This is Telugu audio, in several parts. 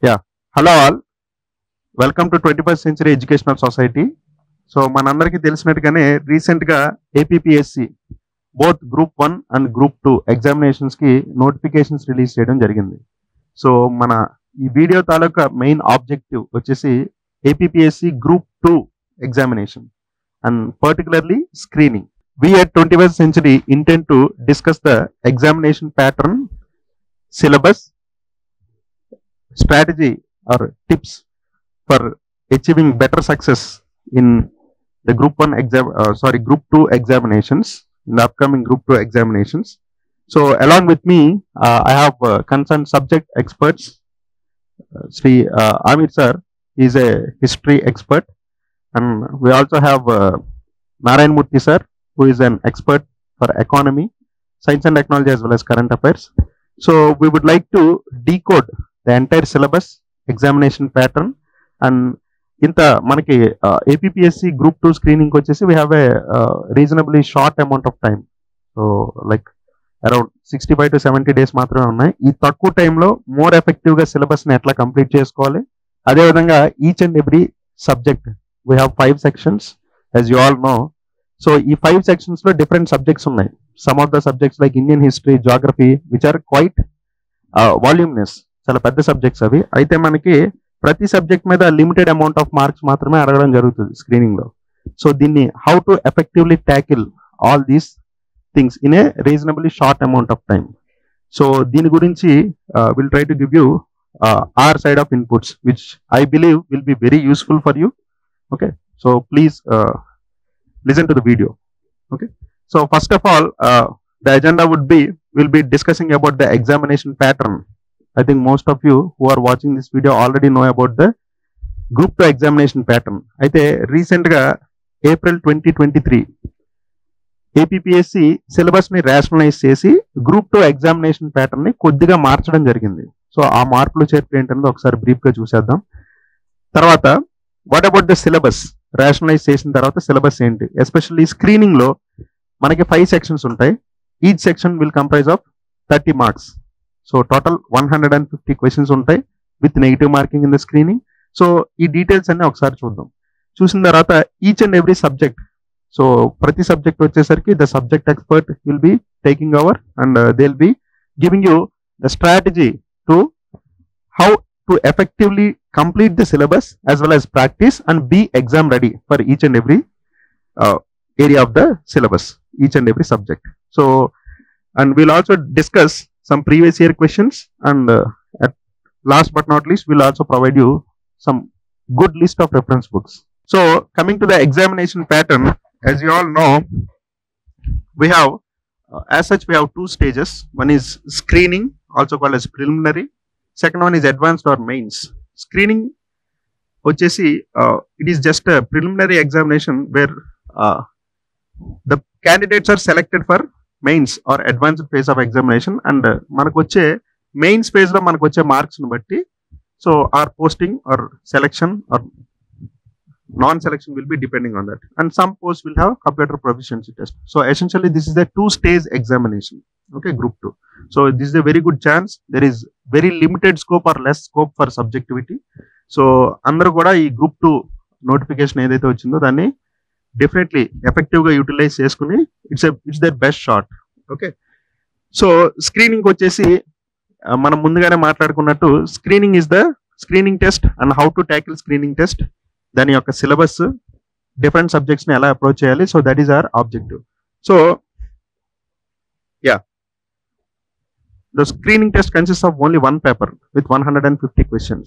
Yeah. Hello all. Welcome to 21st Century Educational Society. So మనందరికీ తెలిసినట్టుగానే రీసెంట్గా APPSC both group 1 and group 2 ఎగ్జామినేషన్స్కి నోటిఫికేషన్స్ రిలీజ్ చేయడం జరిగింది. సో మన ఈ వీడియో తాలూకా మెయిన్ ఆబ్జెక్టివ్ వచ్చేసి APPSC group 2 examination and particularly screening. We at 21st Century intend to discuss the examination pattern, syllabus, strategy or tips for achieving better success in the group 2 examinations, in the upcoming group 2 examinations. So along with me I have concerned subject experts. Sri Amir sir is a history expert, and we also have Narayan Murthy sir, who is an expert for economy, science and technology as well as current affairs. So we would like to decode the entire syllabus, examination pattern, and ఇంత మనకి ఏపీపీఎస్సి గ్రూప్ 2 స్క్రీనింగ్ వచ్చేసి we have a reasonably short amount of time. So like around 65 to 70 days మాత్రమే ఉన్నాయి. ఈ తక్కువ టైంలో మోర్ ఎఫెక్టివ్గా సిలబస్ని ఎట్లా కంప్లీట్ చేసుకోవాలి, అదేవిధంగా each and every subject we have 5 sections as you all know. So ఈ 5 sectionsలో డిఫరెంట్ సబ్జెక్ట్స్ ఉన్నాయి. Some of the subjects like Indian history, geography, which are quite voluminous, చాలా పెద్ద సబ్జెక్ట్స్ అవి. అయితే మనకి ప్రతి సబ్జెక్ట్ మీద లిమిటెడ్ అమౌంట్ ఆఫ్ మార్క్స్ మాత్రమే అడగడం జరుగుతుంది స్క్రీనింగ్ లో. సో దీన్ని how to effectively tackle all these things in a reasonably short amount of time. So దీని గురించి will try to give you our side of inputs which I believe will be very useful for you. Okay, so please listen to the video. Okay, so first of all the agenda would be, we'll be discussing about the examination pattern. I think most of you who are watching this video already know about the group 2 examination pattern. అయితే రీసెంట్ గా ఏప్రిల్ 2023 ఏపీపీఎస్సి సిలబస్ ని రేషనలైజ్ చేసి గ్రూప్ 2 ఎగ్జామినేషన్ ప్యాటర్న్ ని కొద్దిగా మార్చడం జరిగింది. సో ఆ మార్పులు చేర్పులు ఏంటన్నది ఒకసారి బ్రీఫ్ గా చూసేద్దాం. తర్వాత what about the syllabus, rationalise చేసిన తర్వాత సిలబస్ ఏంటి, ఎస్పెషల్లీ స్క్రీనింగ్ లో మనకి 5 sections ఉంటాయి. Each section will comprise of 30 marks. So total 150 questions ఉంటాయి with negative marking in the screening. So ఈ డీటెయిల్స్ అన్ని ఒకసారి చూద్దాం. చూసిన తర్వాత each and every subject, so ప్రతి సబ్జెక్ట్ వచ్చేసరికి the subject expert will be taking over and they will be giving you the strategy to how to effectively complete the syllabus as well as practice and be exam ready for each and every area of the syllabus, each and every subject. So, and we'll also discuss some previous year questions, and at last but not least we'll also provide you some good list of reference books. So coming to the examination pattern, as you all know, we have as such we have 2 stages. One is screening, also called as preliminary. Second one is advanced or mains. Screening వచ్చేసి it is just a preliminary examination where the candidates are selected for mains or advanced phase of examination, and మనకు వచ్చే మెయిన్స్ phase లో మనకు వచ్చే మార్క్స్ ని బట్టి so our posting or selection or non-selection will be depending on that, and some posts will have computer proficiency test. So essentially this is the 2-stage examination. Okay, group 2. So this is a very good chance. There is very limited scope or less scope for subjectivity. So అందరూ కూడా ఈ గ్రూప్ 2 నోటిఫికేషన్ ఏదైతే వచ్చిందో దాన్ని డెఫినెట్లీ ఎఫెక్టివ్ గా యూటిలైజ్ చేసుకుని it's their best shot. Okay, so screening వచ్చేసి మనం ముందుగానే మాట్లాడుకున్నట్టు screening is the screening test and how to tackle screening test, దాని యొక్క సిలబస్, డిఫరెంట్ సబ్జెక్ట్స్ ని ఎలా అప్రోచ్ చేయాలి. So that is our objective. So yeah, the screening test consists of only one paper with 150 questions.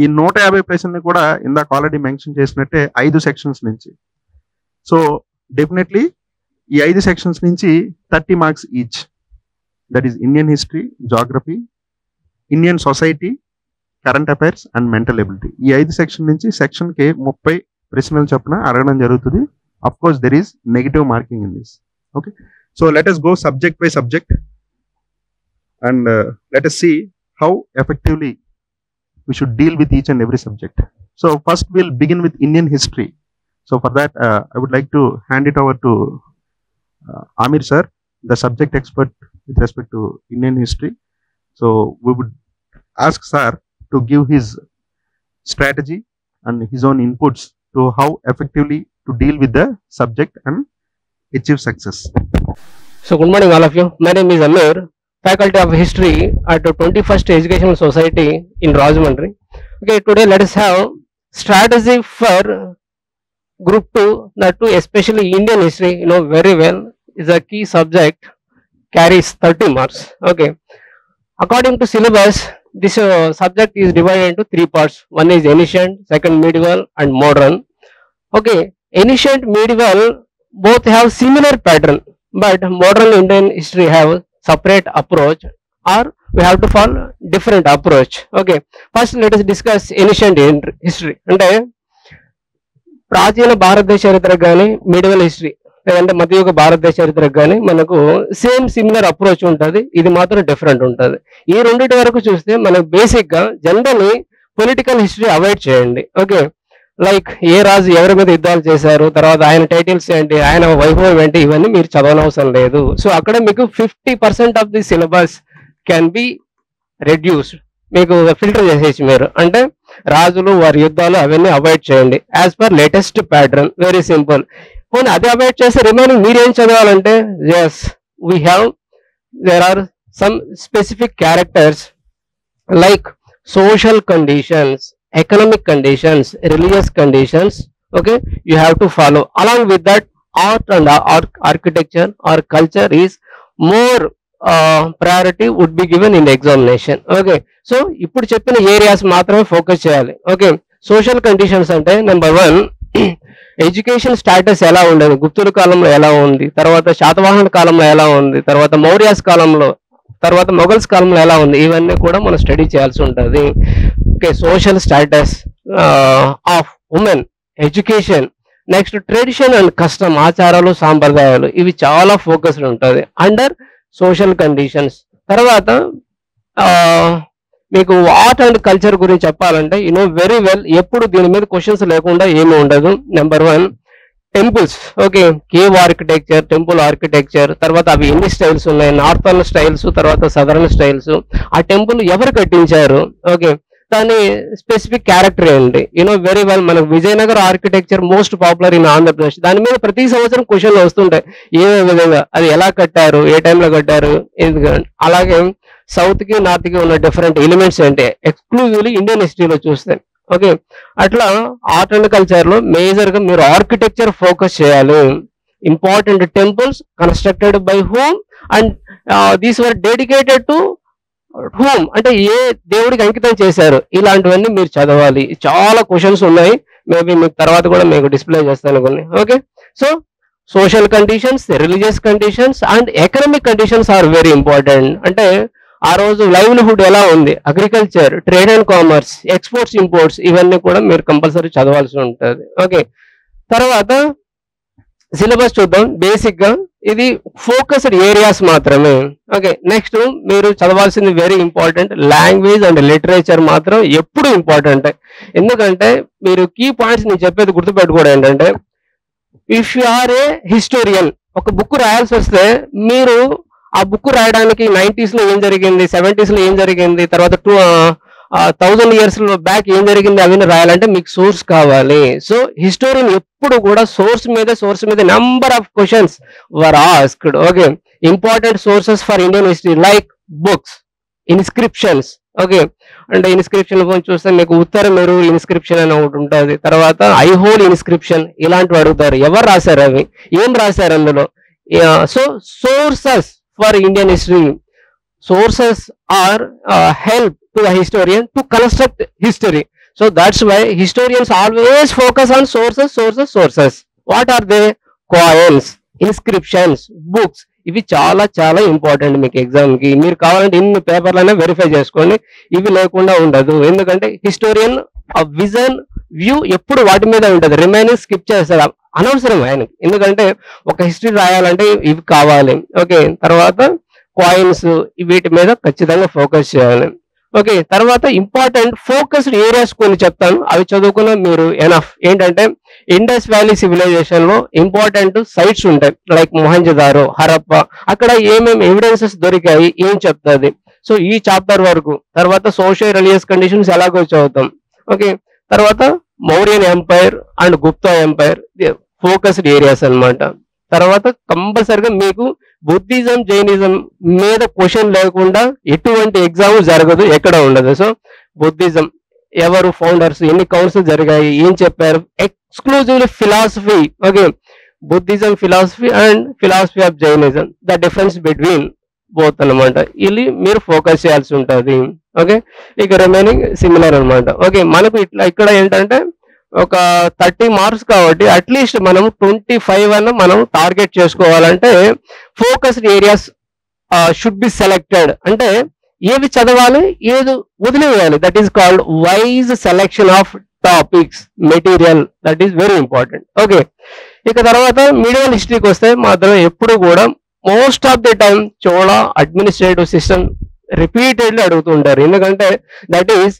ఈ 150 ప్రశ్నలు కూడా ఇందాక ఆల్రెడీ మెన్షన్ చేసినట్టే 5 sections నుంచి. సో డెఫినెట్లీ ఈ 5 sections నుంచి 30 marks each. That is Indian history, geography, Indian society, current affairs and mental ability. ఈ 5 section నుంచి సెక్షన్ కి 30 ప్రశ్నలు చొప్పున అడగడం జరుగుతుంది. Of course there is negative marking in this. Okay, so let us go subject by subject and let us see how effectively we should deal with each and every subject. So first we'll begin with Indian history. So for that I would like to hand it over to Amir sir, the subject expert with respect to Indian history. So we would ask sir to give his strategy and his own inputs to how effectively to deal with the subject and achieve success. So good morning all of you. My name is Amir, Faculty of History at the 21st Educational Society in Rajahmundry. Okay, today let us have strategy for Group 2, that too especially Indian history, you know very well, is a key subject, carries 30 marks. Okay, according to syllabus, this subject is divided into 3 parts. One is ancient, second medieval and modern. Okay, ancient, medieval both have similar pattern, but modern Indian history have separate approach, or we have to follow different approach. Okay, first let us discuss ancient history. అంటే ప్రాచీన భారతదేశ చరిత్రకు కానీ మిడివల్ హిస్టరీ లేదంటే మధ్యయుగ భారతదేశ చరిత్రకు కానీ మనకు సేమ్ సిమిలర్ అప్రోచ్ ఉంటుంది, ఇది మాత్రం డిఫరెంట్ ఉంటుంది. ఈ రెండింటి వరకు చూస్తే మనకు బేసిక్ గా జనరల్లీ పొలిటికల్ హిస్టరీ అవాయిడ్ చేయండి. ఓకే, లైక్ ఏ రాజు ఎవరి మీద యుద్ధాలు చేశారు, తర్వాత ఆయన టైటిల్స్ ఏంటి, ఆయన వైభవం ఏంటి, ఇవన్నీ మీరు చదవనవసరం లేదు. సో అక్కడ మీకు 50% of the syllabus can be reduced, మీకు ఫిల్టర్ చేసేసి మీరు అంటే రాజులు వారి యుద్ధాలు అవన్నీ అవాయిడ్ చేయండి as per latest pattern. Very simple. పోనీ అది అవాయిడ్ చేస్తే రిమైనింగ్ మీరేం చదవాలంటే as we have there are some specific characters like social conditions, economic conditions, religious conditions. Okay, you have to follow. Along with that, art and architecture or culture is more priority would be given in the examination. Okay, so ఇప్పుడు చెప్పిన ఏరియాస్ మాత్రమే ఫోకస్ చేయాలి. ఓకే, సోషల్ కండిషన్స్ అంటే నెంబర్ 1 ఎడ్యుకేషన్ స్టాటస్ ఎలా ఉండేది, గుప్తుల కాలంలో ఎలా ఉంది, తర్వాత శాతవాహనుల కాలంలో ఎలా ఉంది, తర్వాత మౌర్యాస్ కాలంలో, తర్వాత మొఘల్స్ కాలంలో ఎలా ఉంది, ఇవన్నీ కూడా మనం స్టడీ చేయాల్సి ఉంటుంది. Okay, social status of women, education, next tradition and custom, ఆచారాలు సాంప్రదాయాలు, ఇవి చాలా ఫోకస్డ్ ఉంటుంది అండర్ సోషల్ కండిషన్స్. తర్వాత మీకు ఆర్ట్ అండ్ కల్చర్ గురించి చెప్పాలంటే యు నో వెరీ వెల్, ఎప్పుడు దీని మీద క్వశ్చన్స్ లేకుండా ఏమి ఉండదు. Number 1 temples. Okay, cave architecture, temple architecture, తర్వాత అవి ఎన్ని స్టైల్స్ ఉన్నాయి, నార్థర్న్ స్టైల్స్, తర్వాత సదర్న్ స్టైల్స్, ఆ టెంపుల్ ఎవరు కట్టించారు, ఓకే దాని స్పెసిఫిక్ క్యారెక్టర్ ఏంటి, యూనో వెరీ వెల్. మనకు Vijayanagara architecture most popular in Andhra Pradesh, దాని మీద ప్రతి సంవత్సరం క్వశ్చన్లు వస్తుంటాయి, ఏ విధంగా అది ఎలా కట్టారు, ఏ టైంలో కట్టారు, అలాగే సౌత్ కి నార్త్ కి ఉన్న డిఫరెంట్ ఎలిమెంట్స్ ఏంటి, ఎక్స్క్లూజివ్లీ ఇండియన్ హిస్టరీలో చూస్తే. ఓకే, అట్లా ఆర్ట్ అండ్ కల్చర్ లో మేజర్ గా మీరు ఆర్కిటెక్చర్ ఫోకస్ చేయాలి. Important temples constructed by whom and these were dedicated to whom, అంటే ఏ దేవుడికి అంకితం చేశారు, ఇలాంటివన్నీ మీరు చదవాలి. చాలా క్వశ్చన్స్ ఉన్నాయి, మేబీ మీకు తర్వాత కూడా మీకు డిస్ప్లే చేస్తాను కొన్ని. Okay, so social conditions, religious conditions and economic conditions are very important. అంటే ఆ రోజు లైవ్లీహుడ్ ఎలా ఉంది, agriculture, trade and commerce, exports imports, ఇవన్నీ కూడా మీరు కంపల్సరీ చదవాల్సి ఉంటుంది. ఓకే, తర్వాత సిలబస్ చూద్దాం. బేసిక్ గా ఇది ఫోకస్డ్ ఏరియాస్ మాత్రమే. ఓకే, నెక్స్ట్ మీరు చదవాల్సింది very important, language and literature మాత్రం ఎప్పుడు ఇంపార్టెంట్. ఎందుకంటే మీరు కీ పాయింట్స్ నేను చెప్పేది గుర్తుపెట్టుకోవడం ఏంటంటే, if you are a historian, ఒక బుక్ రాయాల్సి వస్తే మీరు ఆ బుక్ రాయడానికి 90s లో ఏం జరిగింది, 70s లో ఏం జరిగింది, తర్వాత 1000 years బ్యాక్ ఏం జరిగింది అవన్నీ రాయాలంటే మీకు సోర్స్ కావాలి. సో హిస్టోరియన్ ఎప్పుడు కూడా సోర్స్ మీద number of questions were asked. Okay, important sources for Indian history like books, inscriptions. Okay, అంటే ఇన్స్క్రిప్షన్ చూస్తే మీకు ఉత్తరమేరు ఇన్స్క్రిప్షన్ అని ఒకటి ఉంటుంది, తర్వాత ఐహోల్ ఇన్స్క్రిప్షన్, ఇలాంటివి అడుగుతారు. ఎవరు రాశారు, అవి ఏం రాశారు అందులో. So sources for Indian history, sources are help to the historian to construct history. So that's why historians always focus on sources. What are they? Coins, inscriptions, books. ఇవి చాలా చాలా ఇంపార్టెంట్ మీకు ఎగ్జామ్ కి. మీరు కావాలంటే ఇన్ని పేపర్లనే వెరిఫై చేసుకోండి, ఇవి లేకుండా ఉండదు. ఎందుకంటే హిస్టోరియన్ విజన్ వ్యూ ఎప్పుడు వాటి మీద ఉంటుంది, రిమైనింగ్ స్కిప్ చేస్తారు, అనవసరం ఆయనకి. ఎందుకంటే ఒక హిస్టరీ రాయాలంటే ఇవి కావాలి. ఓకే, తర్వాత కాయిన్స్, వీటి మీద ఖచ్చితంగా ఫోకస్ చేయాలి. ఓకే, తర్వాత ఇంపార్టెంట్ ఫోకస్డ్ ఏరియాస్ కొన్ని చెప్తాను, అవి చదువుకున్న మీరు ఎనఫ్. ఏంటంటే ఇండస్ వ్యాలీ సివిలైజేషన్ లో ఇంపార్టెంట్ సైట్స్ ఉంటాయి లైక్ మొహంజదారో, హరప్ప, అక్కడ ఏమేమి ఎవిడెన్సెస్ దొరికాయి ఏం చెప్తుంది. సో ఈ చాప్టర్ వరకు, తర్వాత సోషియో రిలీజియస్ కండిషన్స్ ఎలాగో చదువుతాం. ఓకే, తర్వాత Mauryan empire and Gupta empire focused areas అన్నమాట. తర్వాత కంపల్సరిగా మీకు బుద్ధిజం జైనిజం మీద క్వశ్చన్ లేకుండా ఎటువంటి ఎగ్జామ్ జరగదు, ఎక్కడ ఉండదు. సో బుద్ధిజం ఎవరు ఫౌండర్స్, ఎన్ని కౌన్సిల్ జరిగాయి, ఏం చెప్పారు, exclusively philosophy. Okay, Buddhism philosophy and philosophy of Jainism, the difference between both అనమాట. ఇది మీరు ఫోకస్ చేయాల్సి ఉంటుంది. ఓకే, ఇక రిమైనింగ్ సిమిలర్ అనమాట. ఓకే, మనకు ఇట్లా ఇక్కడ ఏంటంటే ఒక 30 మార్క్స్ కాబట్టి అట్లీస్ట్ మనం 25 అన్న మనం టార్గెట్ చేసుకోవాలంటే focused areas should be selected. అంటే ఏవి చదవాలి, ఏది వదిలేయాలి, that is called wise selection of topics material, that is very important. Okay, ఇక తర్వాత మీడియల్ హిస్టరీకి వస్తే మాత్రం ఎప్పుడు కూడా most of the time Chola administrative system repeatedly అడుగుతుంటారు. ఎందుకంటే that is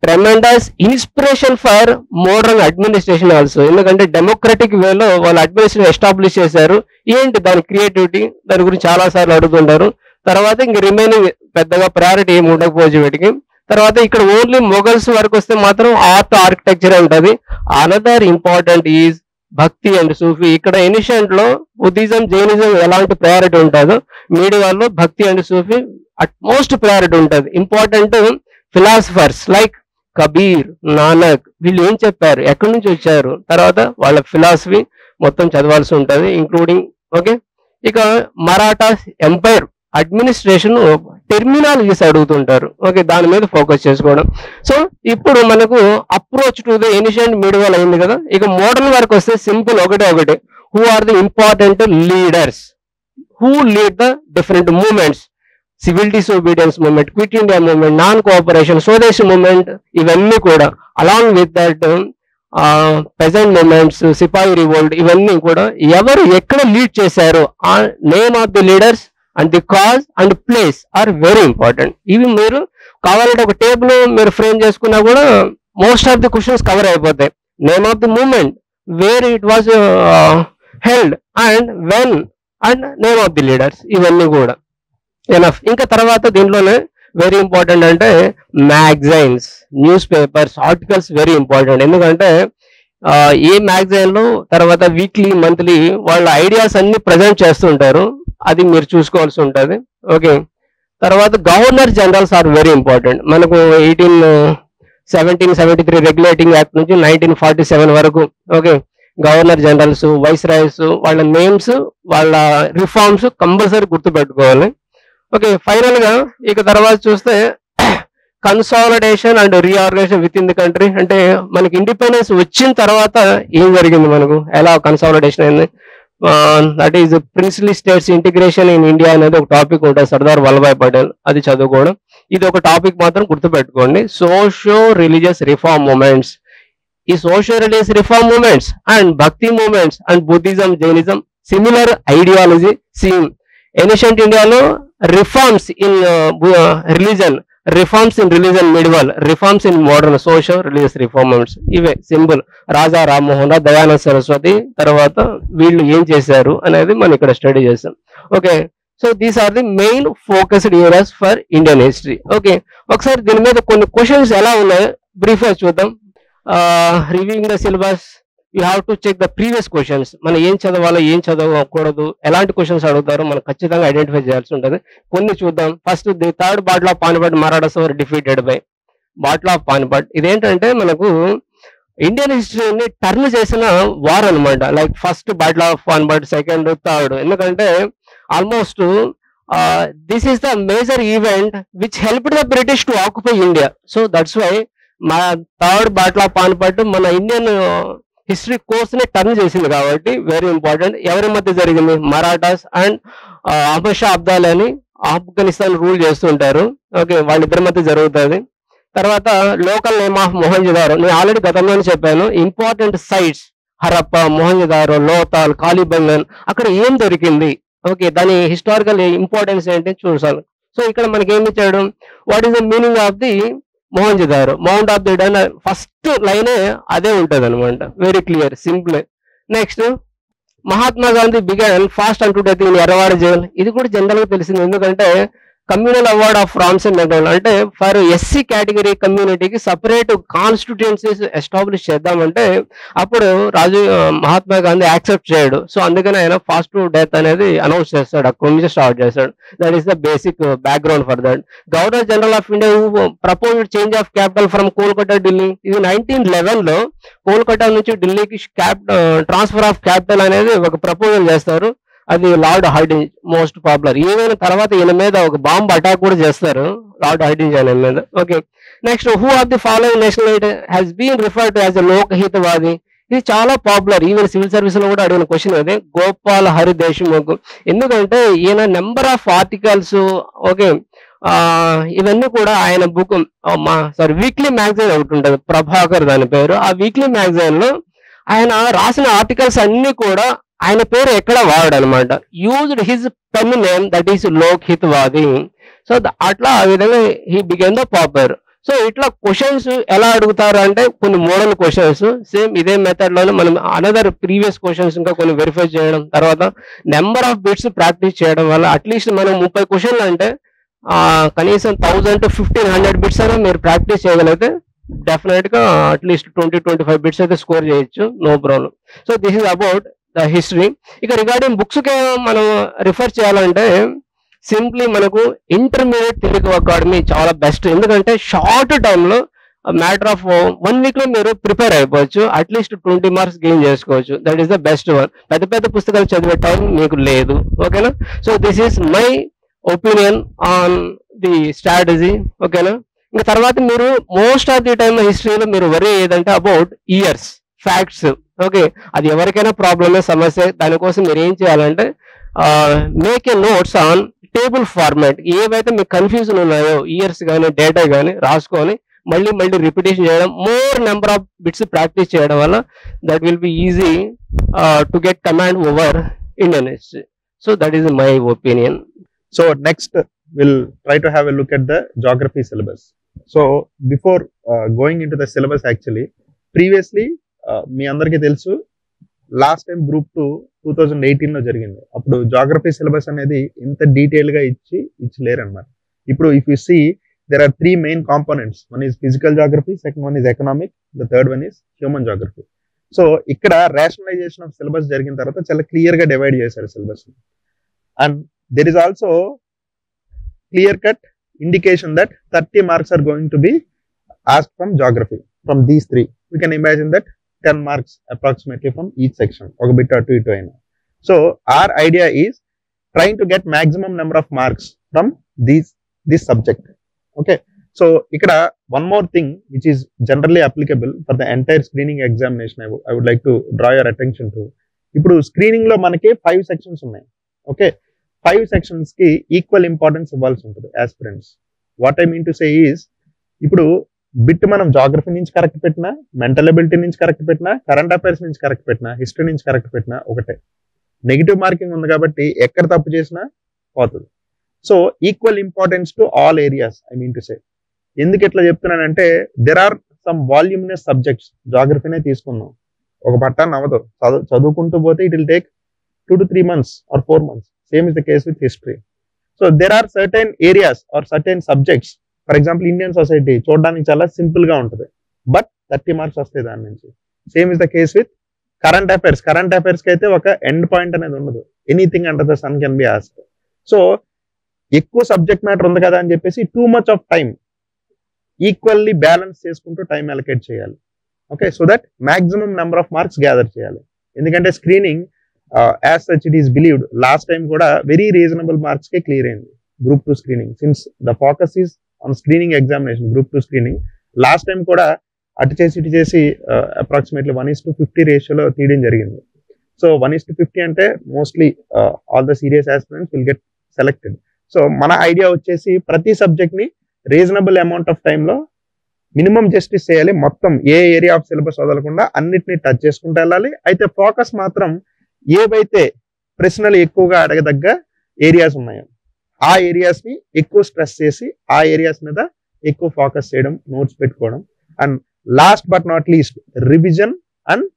tremendous inspiration for modern administration also. ఎందుకంటే డెమోక్రటిక్ వేలో వాళ్ళు అడ్మినిస్ట్రేషన్ ఎస్టాబ్లిష్ చేశారు. ఏంటి దాని క్రియేటివిటీ, దాని గురించి చాలా సార్లు అడుగుతుంటారు. తర్వాత ఇంక రిమైనింగ్ పెద్దగా ప్రయారిటీ ఏమి ఉండకపోవచ్చు వీటికి. తర్వాత ఇక్కడ ఓన్లీ మొఘల్స్ వరకు వస్తే మాత్రం ఆర్ట్ ఆర్కిటెక్చర్ ఉంటుంది. అనదర్ ఇంపార్టెంట్ ఈజ్ భక్తి అండ్ సూఫీ. ఇక్కడ ఎనిషియంట్ లో బుద్ధిజం జైనిజం ఎలాంటి ప్రయారిటీ ఉంటుందో మీడియాలో భక్తి అండ్ సూఫీ అట్మోస్ట్ ప్రయారిటీ ఉంటుంది. Important philosophers like Kabir, Nanak, వీళ్ళు ఏం చెప్పారు, ఎక్కడి నుంచి వచ్చారు, తర్వాత వాళ్ళ ఫిలాసఫీ మొత్తం చదవాల్సి ఉంటుంది ఇంక్లూడింగ్. ఓకే, ఇక మరాఠా ఎంపైర్ అడ్మినిస్ట్రేషన్ టెర్మినాలజీస్ అడుగుతుంటారు. ఓకే, దాని మీద ఫోకస్ చేసుకోవడం. సో ఇప్పుడు మనకు approach to the ancient medieval అయింది కదా. ఇక మోడర్న్ వరకు వస్తే సింపుల్ ఒకటే, who are the important leaders, who lead the different movements, civil disobedience movement, quit India movement, non cooperation, swadeshi movement, ఇవన్నీ కూడా along with that peasant movements, sepoy revolt, ఇవన్నీ కూడా ఎవరు ఎక్కడ లీడ్ చేశారు, ఆ name of the leaders and the cause and place are very important. ఇవి మీరు కావాలంటే ఒక టేబుల్ మీరు ఫ్రేమ్ చేసుకున్నా కూడా most of the questions cover అయిపోతాయి. Name of the movement, where it was held and when and name of the leaders, ఇవన్నీ కూడా ఎనఫ్. ఇంకా తర్వాత దీంట్లోనే వెరీ ఇంపార్టెంట్ అంటే magazines, news papers, articles very important. ఎందుకంటే ఏ మ్యాగజైన్ లో తర్వాత వీక్లీ మంత్లీ వాళ్ళ ఐడియాస్ అన్ని ప్రజెంట్ చేస్తుంటారు, అది మీరు చూసుకోవాల్సి ఉంటుంది. ఓకే, తర్వాత governor generals are very important. మనకు 1773 రెగ్యులేటింగ్ యాక్ట్ నుంచి 1947 వరకు. Okay, governor generals, viceroys, వాళ్ళ నేమ్స్, వాళ్ళ రిఫార్మ్స్ కంపల్సరీ గుర్తుపెట్టుకోవాలి. ఓకే, ఫైనల్ గా ఇక తర్వాత చూస్తే consolidation and reorganisation within the country. అంటే మనకి ఇండిపెండెన్స్ వచ్చిన తర్వాత ఏం జరిగింది, మనకు ఎలా కన్సాలిడేషన్ అయింది, that is princely states integration in India అనేది ఒక టాపిక్ ఉంటుంది, సర్దార్ వల్లభాయ్ పటేల్, అది చదువుకోవడం. ఇది ఒక టాపిక్ మాత్రం గుర్తుపెట్టుకోండి. సోషియో రిలీజియస్ రిఫార్మ్ మూమెంట్స్, ఈ socio religious reform movements and bhakti movements and Buddhism Jainism similar ideology seem. Ancient ఇండియాలో reforms in religion, reforms in religion medieval, reforms in modern, socio religious reforms, ఇవే సింపుల్. రాజా రామ్మోహన్ రావు, దయానంద సరస్వతి, తర్వాత వీళ్ళు ఏం చేశారు అనేది మనం ఇక్కడ స్టడీ చేస్తాం. Okay, so these are the main focused areas for Indian history. Okay, ఒకసారి దీని మీద కొన్ని క్వశ్చన్స్ ఎలా ఉన్నాయో బ్రీఫ్ గా చూద్దాం. Reviewing the syllabus, you have to check the previous questions. మనం ఏం చదవాలో ఏం చదవకూడదు, ఎలాంటి క్వశ్చన్స్ అడుగుతారో మనం ఖచ్చితంగా ఐడెంటిఫై చేయాల్సి ఉంటుంది. కొన్ని చూద్దాం. First the third battle of Panipat Marathas were defeated by battle of Panipat. ఇదేంటంటే మనకు ఇండియన్ హిస్టరీని టర్న్ చేసిన వార్ అనమాట. Like first battle of Panipat, second, third. ఎందుకంటే almost this is the major event which helped the British to occupy India. So that's why మన థర్డ్ బాటిల్ ఆఫ్ పానిపట్ మన ఇండియన్ హిస్టరీ కోర్స్ ని టర్న్ చేసింది కాబట్టి వెరీ ఇంపార్టెంట్. ఎవరి మధ్య జరిగింది, మరాఠాస్ అండ్ అహ్మద్ షా అబ్దాలి అని ఆఫ్ఘనిస్తాన్ రూల్ చేస్తుంటారు. ఓకే, వాళ్ళిద్దరి మధ్య జరుగుతుంది. తర్వాత లోకల్ నేమ్ ఆఫ్ మొహంజదారో, నేను ఆల్రెడీ గతంలోనే చెప్పాను. ఇంపార్టెంట్ సైట్స్ హరప్ప, మొహంజదారో, లోతాల్, కాలిబంగన్, అక్కడ ఏం దొరికింది, ఓకే, దాని హిస్టారికల్ ఇంపార్టెన్స్ ఏంటి చూసాను. సో ఇక్కడ మనకి ఏమి ఇచ్చాడు, what is the meaning of the Mohenjodaro, mound of the dead, first లైనే అదే ఉంటది అనమాట. Very clear, simple. Next Mahatma Gandhi began fast and to death in Yerawada jail. ఇది కూడా జనరల్ గా తెలిసింది. ఎందుకంటే communal award of Ramsay MacDonald అంటే ఫర్ ఎస్సీ కేటగిరీ కమ్యూనిటీకి సపరేట్ కాన్స్టిట్యుయెన్సీస్ ఎస్టాబ్లిష్ చేద్దామంటే అప్పుడు మహాత్మా గాంధీ యాక్సెప్ట్ చేయడు. సో అందుకని ఆయన ఫాస్ట్ డెత్ అనేది అనౌన్స్ చేస్తాడు, అక్కడి నుంచి స్టార్ట్ చేస్తాడు. That is the basic background for that. Governor general of India proposed change of capital from Kolkata Delhi. ఇది 1911 లో కోల్కతా నుంచి ఢిల్లీకి ట్రాన్స్ఫర్ ఆఫ్ క్యాపిటల్ అనేది ఒక ప్రపోజల్ చేస్తారు. అది లార్డ్ హైడింజ్ మోస్ట్ పాపులర్. ఈవెన్ తర్వాత ఈయన మీద ఒక బాంబ్ అటాక్ కూడా చేస్తారు లార్డ్ హైడింజ్ ఆయన మీద. Okay, next who of the following national has been referred to as a Lokhitwadi. ఇది చాలా పాపులర్, ఈవెన్ సివిల్ సర్వీస్ లో కూడా అడిగిన క్వశ్చన్ అదే, గోపాల్ హరి దేశ్ముఖ్. ఎందుకంటే ఈయన నెంబర్ ఆఫ్ ఆర్టికల్స్, ఓకే, ఇవన్నీ కూడా ఆయన బుక్ వీక్లీ మ్యాగజైన్ ఒకటి ఉంటుంది ప్రభాకర్ దాని పేరు. ఆ వీక్లీ మ్యాగజైన్ లో ఆయన రాసిన ఆర్టికల్స్ అన్ని కూడా ఆయన పేరు ఎక్కడ వాడాడు అనమాట. Used his pen name, that is Lokhitwadi. So అట్లా ఆ విధంగా he began the popular. So ఇట్లా క్వశ్చన్స్ ఎలా అడుగుతారు అంటే కొన్ని మోడల్ క్వశ్చన్స్, సేమ్ ఇదే మెథడ్ లోనే మనం అనదర్ ప్రీవియస్ క్వశ్చన్స్ ఇంకా కొన్ని వెరిఫై చేయడం, తర్వాత నెంబర్ ఆఫ్ బిట్స్ ప్రాక్టీస్ చేయడం వల్ల అట్లీస్ట్ మనం 30 క్వశ్చన్లు అంటే కనీసం 1000 to 1500 బిట్స్ అయినా మీరు ప్రాక్టీస్ చేయగలిగితే డెఫినెట్ గా అట్లీస్ట్ 20-25 బిట్స్ అయితే స్కోర్ చేయొచ్చు, no problem. So this is about the history. ఇక రిగార్డింగ్ బుక్స్ కి మనం రిఫర్ చేయాలంటే సింప్లీ మనకు ఇంటర్మీడియట్ తెలుగు అకాడమీ చాలా బెస్ట్. ఎందుకంటే షార్ట్ టైంలో మ్యాటర్ ఆఫ్ 1 week లో మీరు ప్రిపేర్ అయిపోవచ్చు, అట్లీస్ట్ 20 మార్క్స్ గెయిన్ చేసుకోవచ్చు. That is the best one. పెద్ద పెద్ద పుస్తకాలు చదివే టైం మీకు లేదు, ఓకేనా. So this is my opinion on the strategy, ఓకేనా. ఇంకా తర్వాత మీరు మోస్ట్ ఆఫ్ ది టైమ్ హిస్టరీలో మీరు వరీ ఏదంటే అబౌట్ ఇయర్స్, ఫ్యాక్ట్స్, ఓకే, అది ఎవరికైనా ప్రాబ్లమే, సమస్య. దానికోసం మీరు ఏం చేయాలంటే make a notes on table format. ఏవైతే మీకు కన్ఫ్యూజన్ ఉన్నాయో ఇయర్స్ కానీ డేటా కానీ రాసుకొని మళ్ళీ రిపిటేషన్ చేయడం, more number of bits practice చేయడం వల్ల that will be easy to get command over Indian history. So that is my opinion. So next we'll try to have a look at the geography syllabus. So before going into the syllabus, actually previously మీ అందరికీ తెలుసు లాస్ట్ టైం గ్రూప్ 2 2018 లో జరిగింది. అప్పుడు జాగ్రఫీ సిలబస్ అనేది ఇంత డీటెయిల్ గా ఇచ్చలేరు అనమాట. ఇప్పుడు if you see there are 3 main components. One is physical geography, second one is economic, the third one is human geography. So ఇక్కడ rationalization of syllabus జరిగిన తర్వాత చాలా క్లియర్ గా డివైడ్ చేశారు syllabus. And there is also clear cut indication that 30 marks are going to be asked from geography from these 3. We can imagine that 10 marks approximately from each section, oka bit atu itu aina. So our idea is trying to get maximum number of marks from this subject. Okay, so ikkada one more thing which is generally applicable for the entire screening examination I would like to draw your attention to. Ippudu screening lo manaki 5 sections unnai. Okay, 5 sections కి ఈక్వల్ ఇంపార్టెన్స్ ఇవ్వాల్సి ఉంటుంది aspirants. What I mean to say is, ఇప్పుడు బిట్ మనం జాగ్రఫీ నుంచి కరెక్ట్ పెట్టినా, మెంటల్ ఎబిలిటీ నుంచి కరెక్ట్ పెట్టినా, కరెంట్ అఫైర్స్ నుంచి కరెక్ట్ పెట్టినా, హిస్టరీ నుంచి కరెక్ట్ పెట్టినా ఒకటే. నెగిటివ్ మార్కింగ్ ఉంది కాబట్టి ఎక్కడ తప్పు చేసినా పోతుంది. So equal importance to all areas I mean to say. ఎందుకు ఎట్లా చెప్తున్నానంటే there are some voluminous subjects. జాగ్రఫీనే తీసుకుందాం, ఒక పట్టాన్ని అవ్వదు, చదువుకుంటూ పోతే it will take 2 to 3 months or 4 months. Same is the case with history. So there are certain areas or certain subjects. For example, Indian society చూడడానికి చాలా సింపుల్ గా ఉంటుంది, బట్ 30 మార్క్స్ వస్తాయి దాని నుంచి. Same is the case with current affairs. Current affairs కి అయితే ఒక ఎండ్ పాయింట్ అనేది ఉండదు. Anything under the sun can be asked. So ఎక్కువ సబ్జెక్ట్ మ్యాటర్ ఉంది కదా అని చెప్పేసి too much of time equally balance చేసుకుంటూ టైం అలొకేట్ చేయాలి. Okay, so that maximum number of marks gather చేయాలి. ఎందుకంటే screening as such it is believed last time kuda very reasonable marks ke clear ayindi group 2 screening, since the focus is on screening examination. Group 2 screening last time kuda atu chesi approximately 1:50 ratio lo తీయడం జరిగింది. So 1:50 అంటే mostly all the serious aspirants will get selected. So మన ఐడియా వచ్చేసి ప్రతి సబ్జెక్ట్ ని రీజనబుల్ అమౌంట్ ఆఫ్ టైమ్ లో మినిమం జస్టిస్ చేయాలి. మొత్తం ఏ ఏరియా ఆఫ్ సిలబస్ వదలకుండా అన్నిటిని టచ్ చేసుకుంటూ వెళ్ళాలి. అయితే ఫోకస్ మాత్రం ఏవైతే ప్రశ్నలు ఎక్కువగా అడగదగ్గ ఏరియాస్ ఉన్నాయో ఆ ఏరియాస్ ని ఎక్కువ స్ట్రెస్ చేసి ఆ ఏరియాస్ మీద ఎక్కువ ఫోకస్ చేయడం, నోట్స్ పెట్టుకోవడం. And last but not least revision and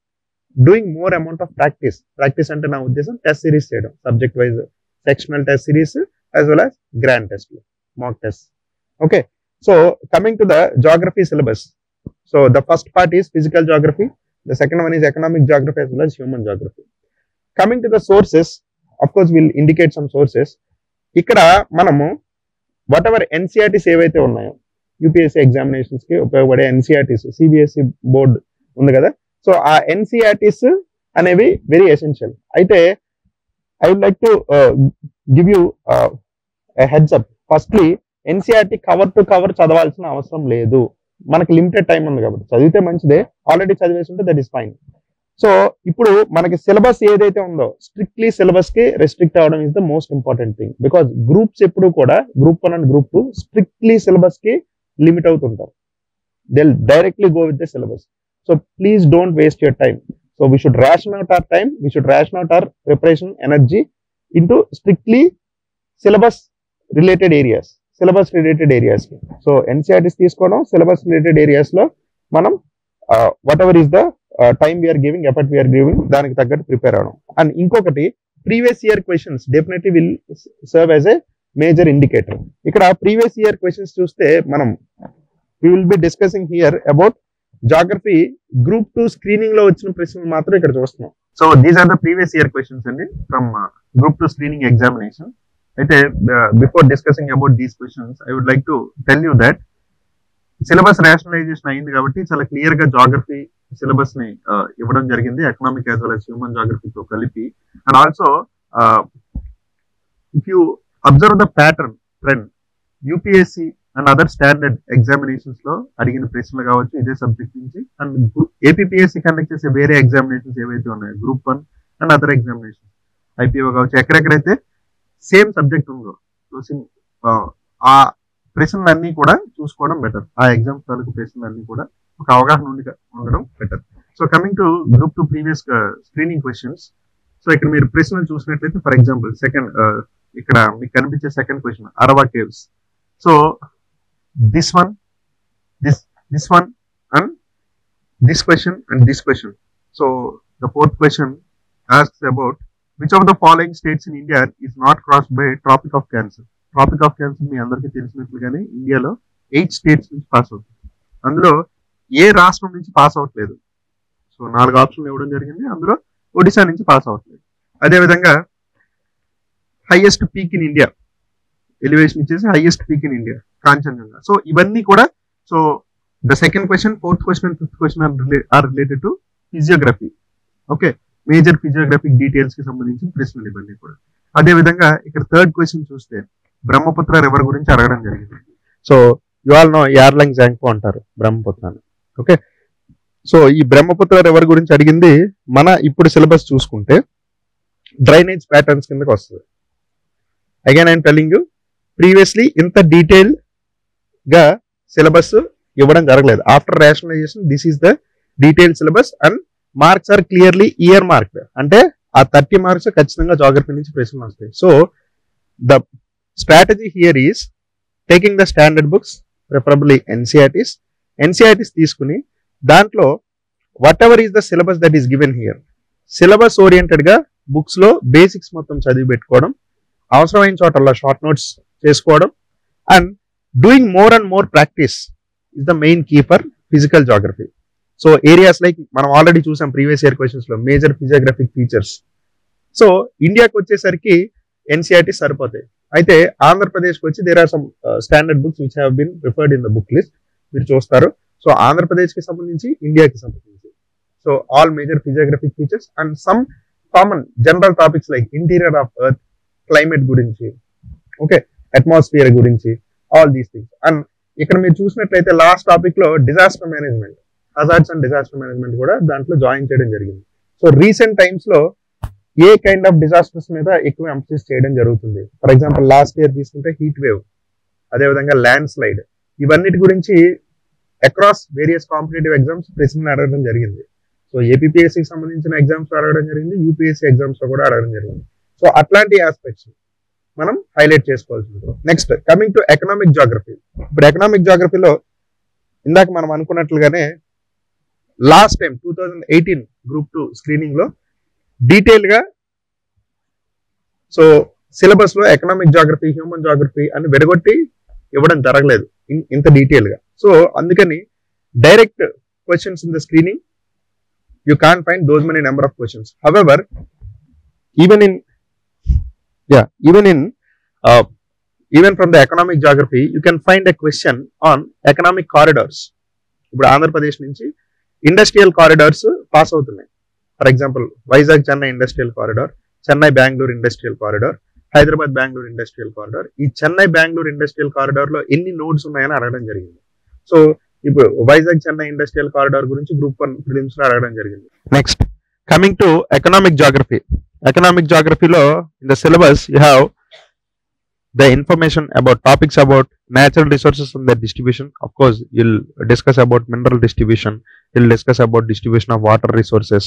doing more amount of practice. Practice అంటే నా ఉద్దేశం టెస్ట్ సిరీస్ చేయడం, subject wise sectional test series as well as grand test. mock tests. Okay, so coming to the geography syllabus. So the first part is physical geography, the second one is economic geography as well as human geography. Coming to the sources, of course we'll indicate some sources. ఇక్కడ మనము వాట్ ఎవర్ ఎన్సీఆర్టీస్ ఏవైతే ఉన్నాయో యూపీఎస్సీ ఎగ్జామినేషన్స్ కి ఉపయోగపడే ఎన్సీఆర్టీస్, సిబిఎస్ఈ బోర్డు ఉంది కదా, సో ఆ ఎన్సీఆర్టీస్ అనేవి వెరీ ఎసెన్షియల్. అయితే I would like to give you heads up. Firstly NCERT cover to cover చదవాల్సిన అవసరం లేదు, మనకి లిమిటెడ్ టైం ఉంది కాబట్టి చదివితే మంచిదే, ఆల్రెడీ చదివేసి ఉంటే దట్ ఈస్ ఫైన్. సో ఇప్పుడు మనకి సిలబస్ ఏదైతే ఉందో స్ట్రిక్ట్లీ సిలబస్ కి రెస్ట్రిక్ట్ అవడం is the most important thing. Because groups ఎప్పుడు కూడా group 1 and group 2 strictly syllabus కి లిమిట్ అవుతుంటారు. They directly go with the syllabus. So please don't waste your time. So we should ration out hour time, we should ration out hour preparation energy into strictly syllabus related areas, syllabus related areas కి. సో ఎన్సీఆర్టీస్ తీసుకోవడం, సిలబస్ రిలేటెడ్ ఏరియాస్ లో మనం whatever is the time we are giving, effort we are giving, దానికి తగ్గట్టు ప్రిపేర్ అవడం. అండ్ ఇంకొకటి previous year questions definitely will serve as a major indicator. ఇక్కడ ప్రీవియస్ ఇయర్ క్వశ్చన్స్ చూస్తే మనం we will be discussing here about geography group 2 screening లో వచ్చిన ప్రశ్నలు మాత్రం ఇక్కడ చూస్తున్నాం. So these are the previous year questions అండి ఫ్రమ్ గ్రూప్ 2 స్క్రీనింగ్ ఎగ్జామినేషన్. అయితే before discussing about these questions I would like to tell you that syllabus rationalisation అయింది కాబట్టి చాలా క్లియర్ గా జాగ్రఫీ సిలబస్ ని ఇవ్వడం జరిగింది, economic as well as human జాగ్రఫీతో కలిపి. And also if you observe the pattern trend, UPSC and other standard examinations లో అడిగిన ప్రశ్నలు కావచ్చు ఇదే సబ్జెక్ట్ నుంచి, అండ్ ఏపీఎస్సీ కండక్ట్ చేసే వేరే ఎగ్జామినేషన్స్ ఏవైతే ఉన్నాయో group 1 and other examination, IPO కావచ్చు, ఎక్కడెక్కడైతే సేమ్ సబ్జెక్ట్ ఉందో ఆ ప్రశ్నలన్నీ కూడా చూసుకోవడం బెటర్. ఆ ఎగ్జామ్స్ తాలూకు ప్రశ్నలన్నీ కూడా ఒక అవగాహన ఉండడం better. So coming to group 2 previous screening questions. So ఇక్కడ మీరు ప్రశ్నలు చూసినట్లయితే ఫర్ ఎగ్జాంపుల్ సెకండ్, ఇక్కడ మీకు కనిపించే second question Arava caves. So this one and this question and this question. So the fourth question asks about which of the following states in India is not crossed by Tropic of Cancer. Tropic of Cancer మీ అందరికీ తెలిసినట్లుగానే ఇండియాలో 8 స్టేట్స్ నుంచి పాస్ అవుతుంది, అందులో ఏ రాష్ట్రం నుంచి పాస్ అవ్వట్లేదు. సో 4 ఆప్షన్లు ఇవ్వడం జరిగింది, అందులో ఒడిశా నుంచి పాస్ అవ్వట్లేదు. అదేవిధంగా highest peak in India, elevation ఇచ్చేసి highest peak in India Kangchenjunga. So ఇవన్నీ కూడా, so the second question, fourth question and fifth question are related to physiography. Okay, major physiographic details కి సంబంధించిన ప్రశ్నలు ఇవన్నీ కూడా. అదేవిధంగా ఇక్కడ థర్డ్ క్వశ్చన్ చూస్తే బ్రహ్మపుత్ర రివర్ గురించి అడగడం జరిగింది. So you all know యార్లంగ్ Tsangpo అంటారు బ్రహ్మపుత్రాన్ని. ఓకే, సో ఈ బ్రహ్మపుత్ర రివర్ గురించి అడిగింది మన ఇప్పుడు సిలబస్ చూసుకుంటే డ్రైనేజ్ ప్యాటర్న్స్ కిందకి వస్తుంది. Again I'm telling you, previously ఇంత డీటెయిల్ గా సిలబస్ ఇవ్వడం జరగలేదు. After rationalisation this is the detail syllabus and marks are clearly earmarked. అంటే ఆ 30 మార్క్స్ ఖచ్చితంగా జాగ్రఫీ నుంచి ప్రశ్నలు వస్తాయి. So the strategy here is taking the standard books, preferably NCERTs తీసుకుని దాంట్లో whatever is the syllabus that is given here, syllabus oriented గా బుక్స్ లో బేసిక్స్ మొత్తం చదివి పెట్టుకోవడం, అవసరమైన చోటల్లో షార్ట్ నోట్స్ చేసుకోవడం, and doing more and more practice is the main key for physical geography. So areas like మనం ఆల్రెడీ చూసాం ప్రీవియస్ ఇయర్ క్వశ్చన్స్ లో మేజర్ ఫిజియోగ్రఫిక్ ఫీచర్స్. సో ఇండియాకి వచ్చేసరికి ఎన్సీఆర్టీ సరిపోతాయి. అయితే ఆంధ్రప్రదేశ్కి వచ్చి there are some standard books which have been referred in the book list, మీరు చూస్తారు. సో ఆంధ్రప్రదేశ్కి సంబంధించి, ఇండియాకి సంబంధించి, so all major physiographic features and some common general topics like interior of earth, climate గురించి, ఓకే, అట్మాస్ఫియర్ గురించి, ఆల్ దీస్ థింగ్స్. అండ్ ఇక్కడ మీరు చూసినట్లయితే లాస్ట్ టాపిక్ లో disaster management, hazards and disaster management కూడా దాంట్లో జాయిన్ చేయడం జరిగింది. సో రీసెంట్ టైమ్స్ లో ఏ కైండ్ ఆఫ్ డిజాస్టర్స్ మీద ఎక్కువ ఎంఫసిస్ చేయడం జరుగుతుంది. ఫర్ ఎగ్జాంపుల్ లాస్ట్ ఇయర్ తీసుకుంటే హీట్ వేవ్, అదేవిధంగా ల్యాండ్ స్లైడ్, ఇవన్నిటి గురించి అక్రాస్ వేరియస్ కాంపిటేటివ్ ఎగ్జామ్స్ ప్రశ్నలు అడగడం జరిగింది. సో ఏపీఎస్సీకి సంబంధించిన ఎగ్జామ్స్ అడగడం జరిగింది, యూపీఎస్సీ ఎగ్జామ్స్ లో కూడా అడగడం జరిగింది. సో అట్లాంటి ఆస్పెక్ట్స్ మనం హైలైట్ చేసుకోవాల్సి ఉంటుంది. Next coming to economic geography. ఇప్పుడు ఎకనామిక్ జాగ్రఫీలో ఇందాక మనం అనుకున్నట్లుగానే లాస్ట్ టైం 2018 గ్రూప్ 2 స్క్రీనింగ్ లో డీటెయిల్ గా సో సిలబస్ లో ఎకనామిక్ జాగ్రఫీ, హ్యూమన్ జాగ్రఫీ అని విడగొట్టి ఇవ్వడం జరగలేదు ఇంత డీటెయిల్ గా. సో అందుకని direct questions in the screening you can't find those many number of questions. However, even from the economic geography, you can find a question on economic corridors. ఇప్పుడు ఆంధ్రప్రదేశ్ నుంచి ఇండస్ట్రియల్ కారిడార్స్ పాస్ అవుతున్నాయి. For example Vizag Chennai industrial corridor, Chennai Bengaluru industrial corridor, Hyderabad Bengaluru industrial corridor. ఈ చెన్నై బెంగళూరు ఇండస్ట్రియల్ కారిడార్ లో ఎన్ని నోడ్స్ ఉన్నాయని అడగడం జరిగింది. సో ఇప్పుడు వైజాగ్ చెన్నై ఇండస్ట్రియల్ కారిడార్ గురించి గ్రూప్ 1 ప్రిలిమ్స్ లో అడగడం జరిగింది. Next coming to economic geography. Economic జాగ్రఫీలో in the syllabus you have the information about topics about natural resources and their distribution. Of course, you'll discuss about mineral distribution, you'll discuss about distribution of water resources,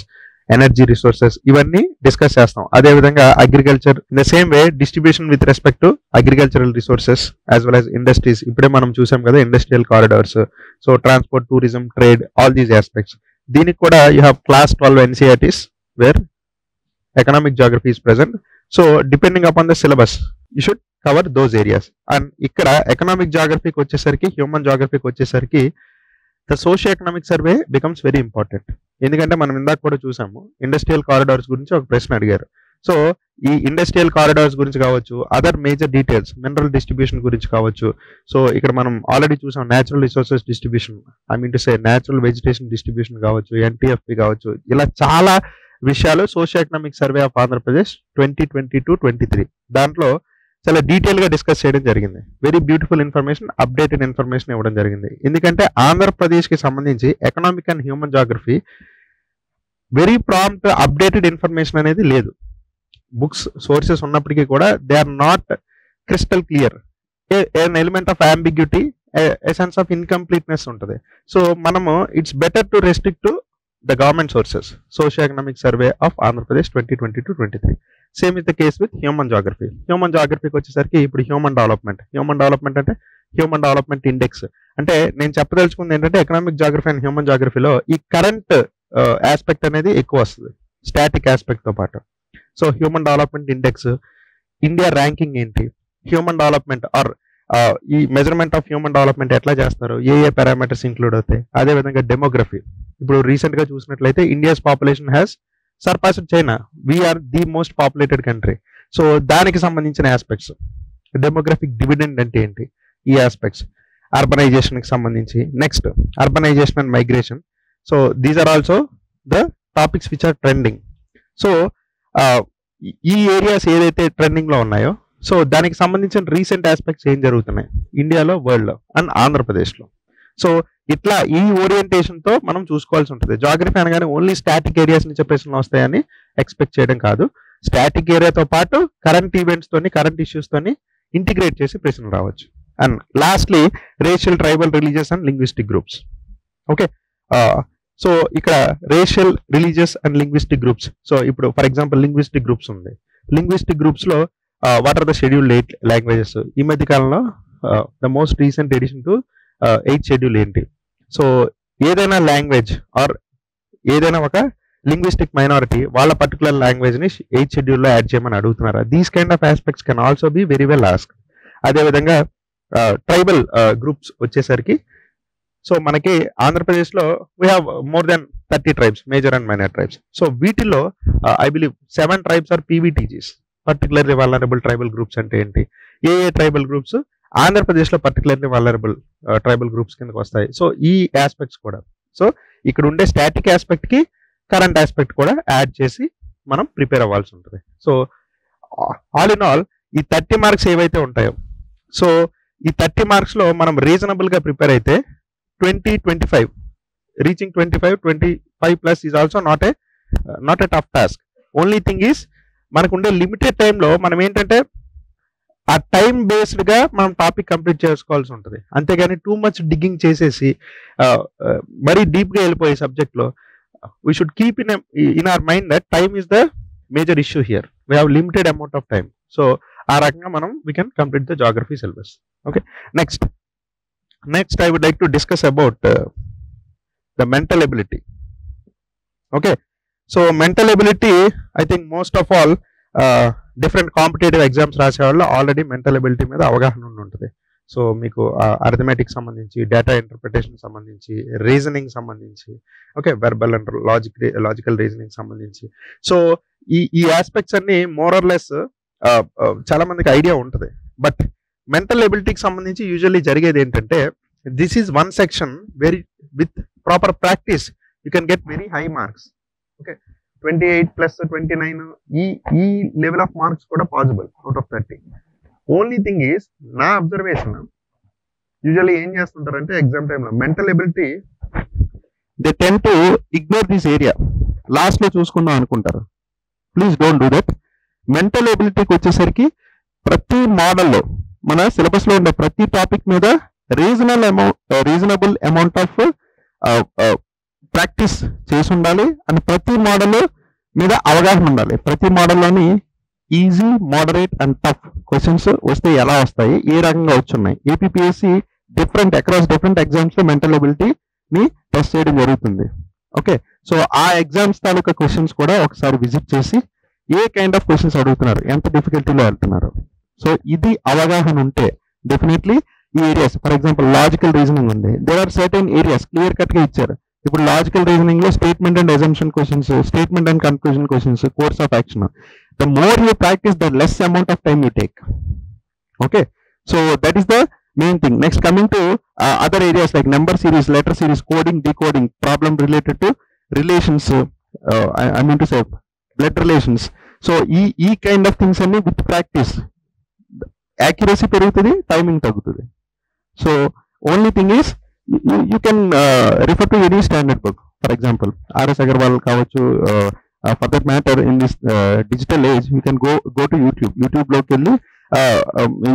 energy resources, ఇవన్నీ డిస్కస్ చేస్తాం. అదే విధంగా agriculture in the same way distribution with respect to agricultural resources as well as industries. ఇప్పుడే మనం చూసాం కదా industrial corridors. So transport, tourism, trade, all these aspects. దీనికి కూడా you have class 12 NCERTs where economic geography is present. So depending upon the syllabus you should cover those areas. And ఇక్కడ ఎకనామిక్ జాగ్రఫీకి వచ్చేసరికి, హ్యూమన్ జాగ్రఫీకి వచ్చేసరికి the socio economic survey becomes very important. ఎందుకంటే మనం ఇందాక కూడా చూసాము ఇండస్ట్రియల్ కారిడార్స్ గురించి ఒక ప్రశ్న అడిగారు. సో ఈ ఇండస్ట్రియల్ కారిడార్స్ గురించి కావచ్చు, other major details, mineral distribution గురించి కావచ్చు. సో ఇక్కడ మనం ఆల్రెడీ చూసాం natural resources distribution, I mean to say natural vegetation distribution కావచ్చు, NTFP కావచ్చు. ఇలా చాలా విషయాలు socio economic survey of Andhra Pradesh 2022-23 దాంట్లో చాలా డీటెయిల్ గా డిస్కస్ చేయడం జరిగింది. Very beautiful information, updated information ఇవ్వడం జరిగింది. ఎందుకంటే ఆంధ్రప్రదేశ్ కి సంబంధించి economic and human geography very prompt updated information అనేది లేదు. బుక్స్ సోర్సెస్ ఉన్నప్పటికీ కూడా they are not crystal clear. An element of ambiguity, a sense of incompleteness ఉంటుంది. సో మనము it's better to restrict to the government sources. Socio economic survey of Andhra Pradesh 2022-23. Same is the case with human geography. Human జాగ్రఫీకి వచ్చేసరికి ఇప్పుడు హ్యూమన్ డెవలప్మెంట్ అంటే హ్యూమన్ డెవలప్మెంట్ ఇండెక్స్. అంటే నేను చెప్పదలుచుకుంది ఏంటంటే ఎకనామిక్ జాగ్రఫీ అండ్ హ్యూమన్ జాగ్రఫీలో ఈ కరెంట్ ఆస్పెక్ట్ అనేది ఎక్కువ వస్తుంది స్టాటిక్ ఆస్పెక్ట్ తో పాటు. So human development index, India ranking ఏంటి, హ్యూమన్ డెవలప్మెంట్ ఆర్ ఈ మెజర్మెంట్ ఆఫ్ హ్యూమన్ డెవలప్మెంట్ ఎట్లా చేస్తారు, ఏ పారామీటర్స్ ఇంక్లూడ్ అవుతాయి. అదే విధంగా డెమోగ్రఫీ. ఇప్పుడు రీసెంట్ గా చూసినట్లయితే India's population has surpassed China. We are the most populated country. So దానికి సంబంధించిన ఆస్పెక్ట్స్, డెమోగ్రఫిక్ డివిడెండ్ అంటే ఏంటి, ఈ ఆస్పెక్ట్స్, అర్బనైజేషన్ కి సంబంధించి. Next urbanisation and migration. So these are also the topics which are trending. So ఈ ఏరియాస్ ఏదైతే ట్రెండింగ్ లో ఉన్నాయో, సో దానికి సంబంధించిన రీసెంట్ ఆస్పెక్ట్స్ ఏం జరుగుతున్నాయి ఇండియాలో, వరల్డ్ లో అండ్ ఆంధ్రప్రదేశ్ లో. సో ఇట్లా ఈ ఓరియంటేషన్ తో మనం చూసుకోవాల్సి ఉంటుంది. జాగ్రఫీ అనగానే ఓన్లీ స్టాటిక్ ఏరియాస్ నుంచి ప్రశ్నలు వస్తాయని ఎక్స్పెక్ట్ చేయడం కాదు. స్టాటిక్ ఏరియాతో పాటు కరెంట్ ఈవెంట్స్ తోని, కరెంట్ ఇష్యూస్ తోని ఇంటిగ్రేట్ చేసి ప్రశ్నలు రావచ్చు. And lastly racial, tribal, religious and linguistic groups. Okay, so ఇక్కడ racial, religious and linguistic groups. So ఇప్పుడు ఫర్ ఎగ్జాంపుల్ లింగ్విస్టిక్ గ్రూప్స్ ఉంది. లింగ్విస్టిక్ గ్రూప్స్ లో what are the schedule 8 languages. ఈ మధ్య కాలంలో the most recent edition to 8th schedule ఏంటి. సో ఏదైనా లాంగ్వేజ్ ఆర్ ఏదైనా ఒక లింగ్విస్టిక్ మైనారిటీ వాళ్ళ పర్టికులర్ లాంగ్వేజ్ ని 8th షెడ్యూల్లో యాడ్ చేయమని అడుగుతున్నారా. These kind of aspects can also be very well ask. అదేవిధంగా ట్రైబల్ గ్రూప్స్ వచ్చేసరికి, సో మనకి ఆంధ్రప్రదేశ్ లో we have more than 30 tribes, major and minor tribes. So వీటిలో I believe 7 tribes are PVTGs, particularly vulnerable tribal groups అంటే ఏంటి, ఏ ట్రైబల్ గ్రూప్స్ ఆంధ్రప్రదేశ్ లో పర్టికులర్లీ వల్నరబుల్ ట్రైబల్ గ్రూప్స్ కిందకి వస్తాయి. సో ఈ ఆస్పెక్ట్స్ కూడా, సో ఇక్కడ ఉండే స్టాటిక్ ఆస్పెక్ట్ కి కరెంట్ ఆస్పెక్ట్ కూడా యాడ్ చేసి మనం ప్రిపేర్ అవ్వాల్సి ఉంటుంది. సో ఆల్ ఇన్ ఆల్ ఈ 30 మార్క్స్ ఏవైతే ఉంటాయో, సో ఈ 30 మార్క్స్ లో మనం రీజనబుల్ గా ప్రిపేర్ అయితే 20-25 reaching 25 plus is also not a tough task. Only thing is మనకు ఉండే లిమిటెడ్ టైంలో మనం ఏంటంటే ఆ టైం బేస్డ్ గా మనం టాపిక్ కంప్లీట్ చేసుకోవాల్సి ఉంటుంది. అంతేగాని టూ మచ్ డిగ్గింగ్ చేసేసి మరీ డీప్ గా వెళ్ళిపోయే సబ్జెక్ట్ లో we should keep in our mind that time is the major issue here. We have limited amount of time. So ఆ రకంగా మనం we can complete the geography syllabus. Okay, next I would like to discuss about the mental ability. Okay, so mental ability I think most of all different competitive exams రాసే వాళ్ళు ఆల్రెడీ మెంటల్ ఎబిలిటీ మీద అవగాహన ఉంటుంది. సో మీకు అర్థమెటిక్ సంబంధించి, డేటా ఇంటర్ప్రిటేషన్ సంబంధించి, రీజనింగ్ సంబంధించి, okay, verbal and logical reasoning సంబంధించి. సో ఈ ఆస్పెక్ట్స్ అన్ని మోర్ ఆర్ లెస్ చాలా మందికి ఐడియా ఉంటుంది. బట్ మెంటల్ ఎబిలిటీకి సంబంధించి యూజువల్లీ జరిగేది ఏంటంటే, this is one section very with proper practice you can get very high marks. Okay, 28 + 29 ఈ లెవెల్ ఆఫ్ మార్క్స్ కూడా possible out of 30. Only thing is, నా అబ్జర్వేషన్ యూజువల్లీ ఏం చేస్తుంటారంటే ఎగ్జామ్ టైంలో mental ability they tend to ignore this area, last లో చూసుకుందాం అనుకుంటారు. Please don't do that. Mental ఎబిలిటీకి వచ్చేసరికి ప్రతి మోడల్లో మన సిలబస్ లో ఉండే ప్రతి టాపిక్ మీద రీజనబుల్ అమౌంట్ ఆఫ్ ప్రాక్టీస్ చేసి ఉండాలి అండ్ ప్రతి మోడల్ మీద అవగాహన ఉండాలి. ప్రతి మోడల్లోని easy, moderate and tough questions వస్తే ఎలా వస్తాయి, ఏ రకంగా వచ్చున్నాయి. ఏపీపీఎస్సీ అక్రాస్ డిఫరెంట్ ఎగ్జామ్స్ లో మెంటల్ ఎబిలిటీని టెస్ట్ చేయడం జరుగుతుంది. ఓకే, సో ఆ ఎగ్జామ్స్ తాలూకా క్వశ్చన్స్ కూడా ఒకసారి విజిట్ చేసి ఏ కైండ్ ఆఫ్ క్వశ్చన్స్ అడుగుతున్నారు, ఎంత డిఫికల్టీలో వెళ్తున్నారు. సో ఇది అవగాహన ఉంటే డెఫినెట్లీ ఈ areas, for example logical reasoning ఉంది, there are certain areas clear cut గా ఇచ్చారు. ఇప్పుడు లాజికల్ రీజనింగ్ లో statement and assumption questions, statement and conclusion questions, course of action. The more you practice the less amount of time you take. Okay, so that is the main thing. Next coming to other areas like number series, letter series, coding, decoding, problem related to relations, I mean to say blood relations. So ఈ కైండ్ ఆఫ్ థింగ్స్ అన్ని విత్ ప్రాక్టీస్ యాక్యురసీ పెరుగుతుంది, టైమింగ్ తగ్గుతుంది. So only thing is you can refer to any standard book. For example RS Agarwal కావచ్చు, for that matter in this digital age you can go to YouTube లోకి వెళ్ళి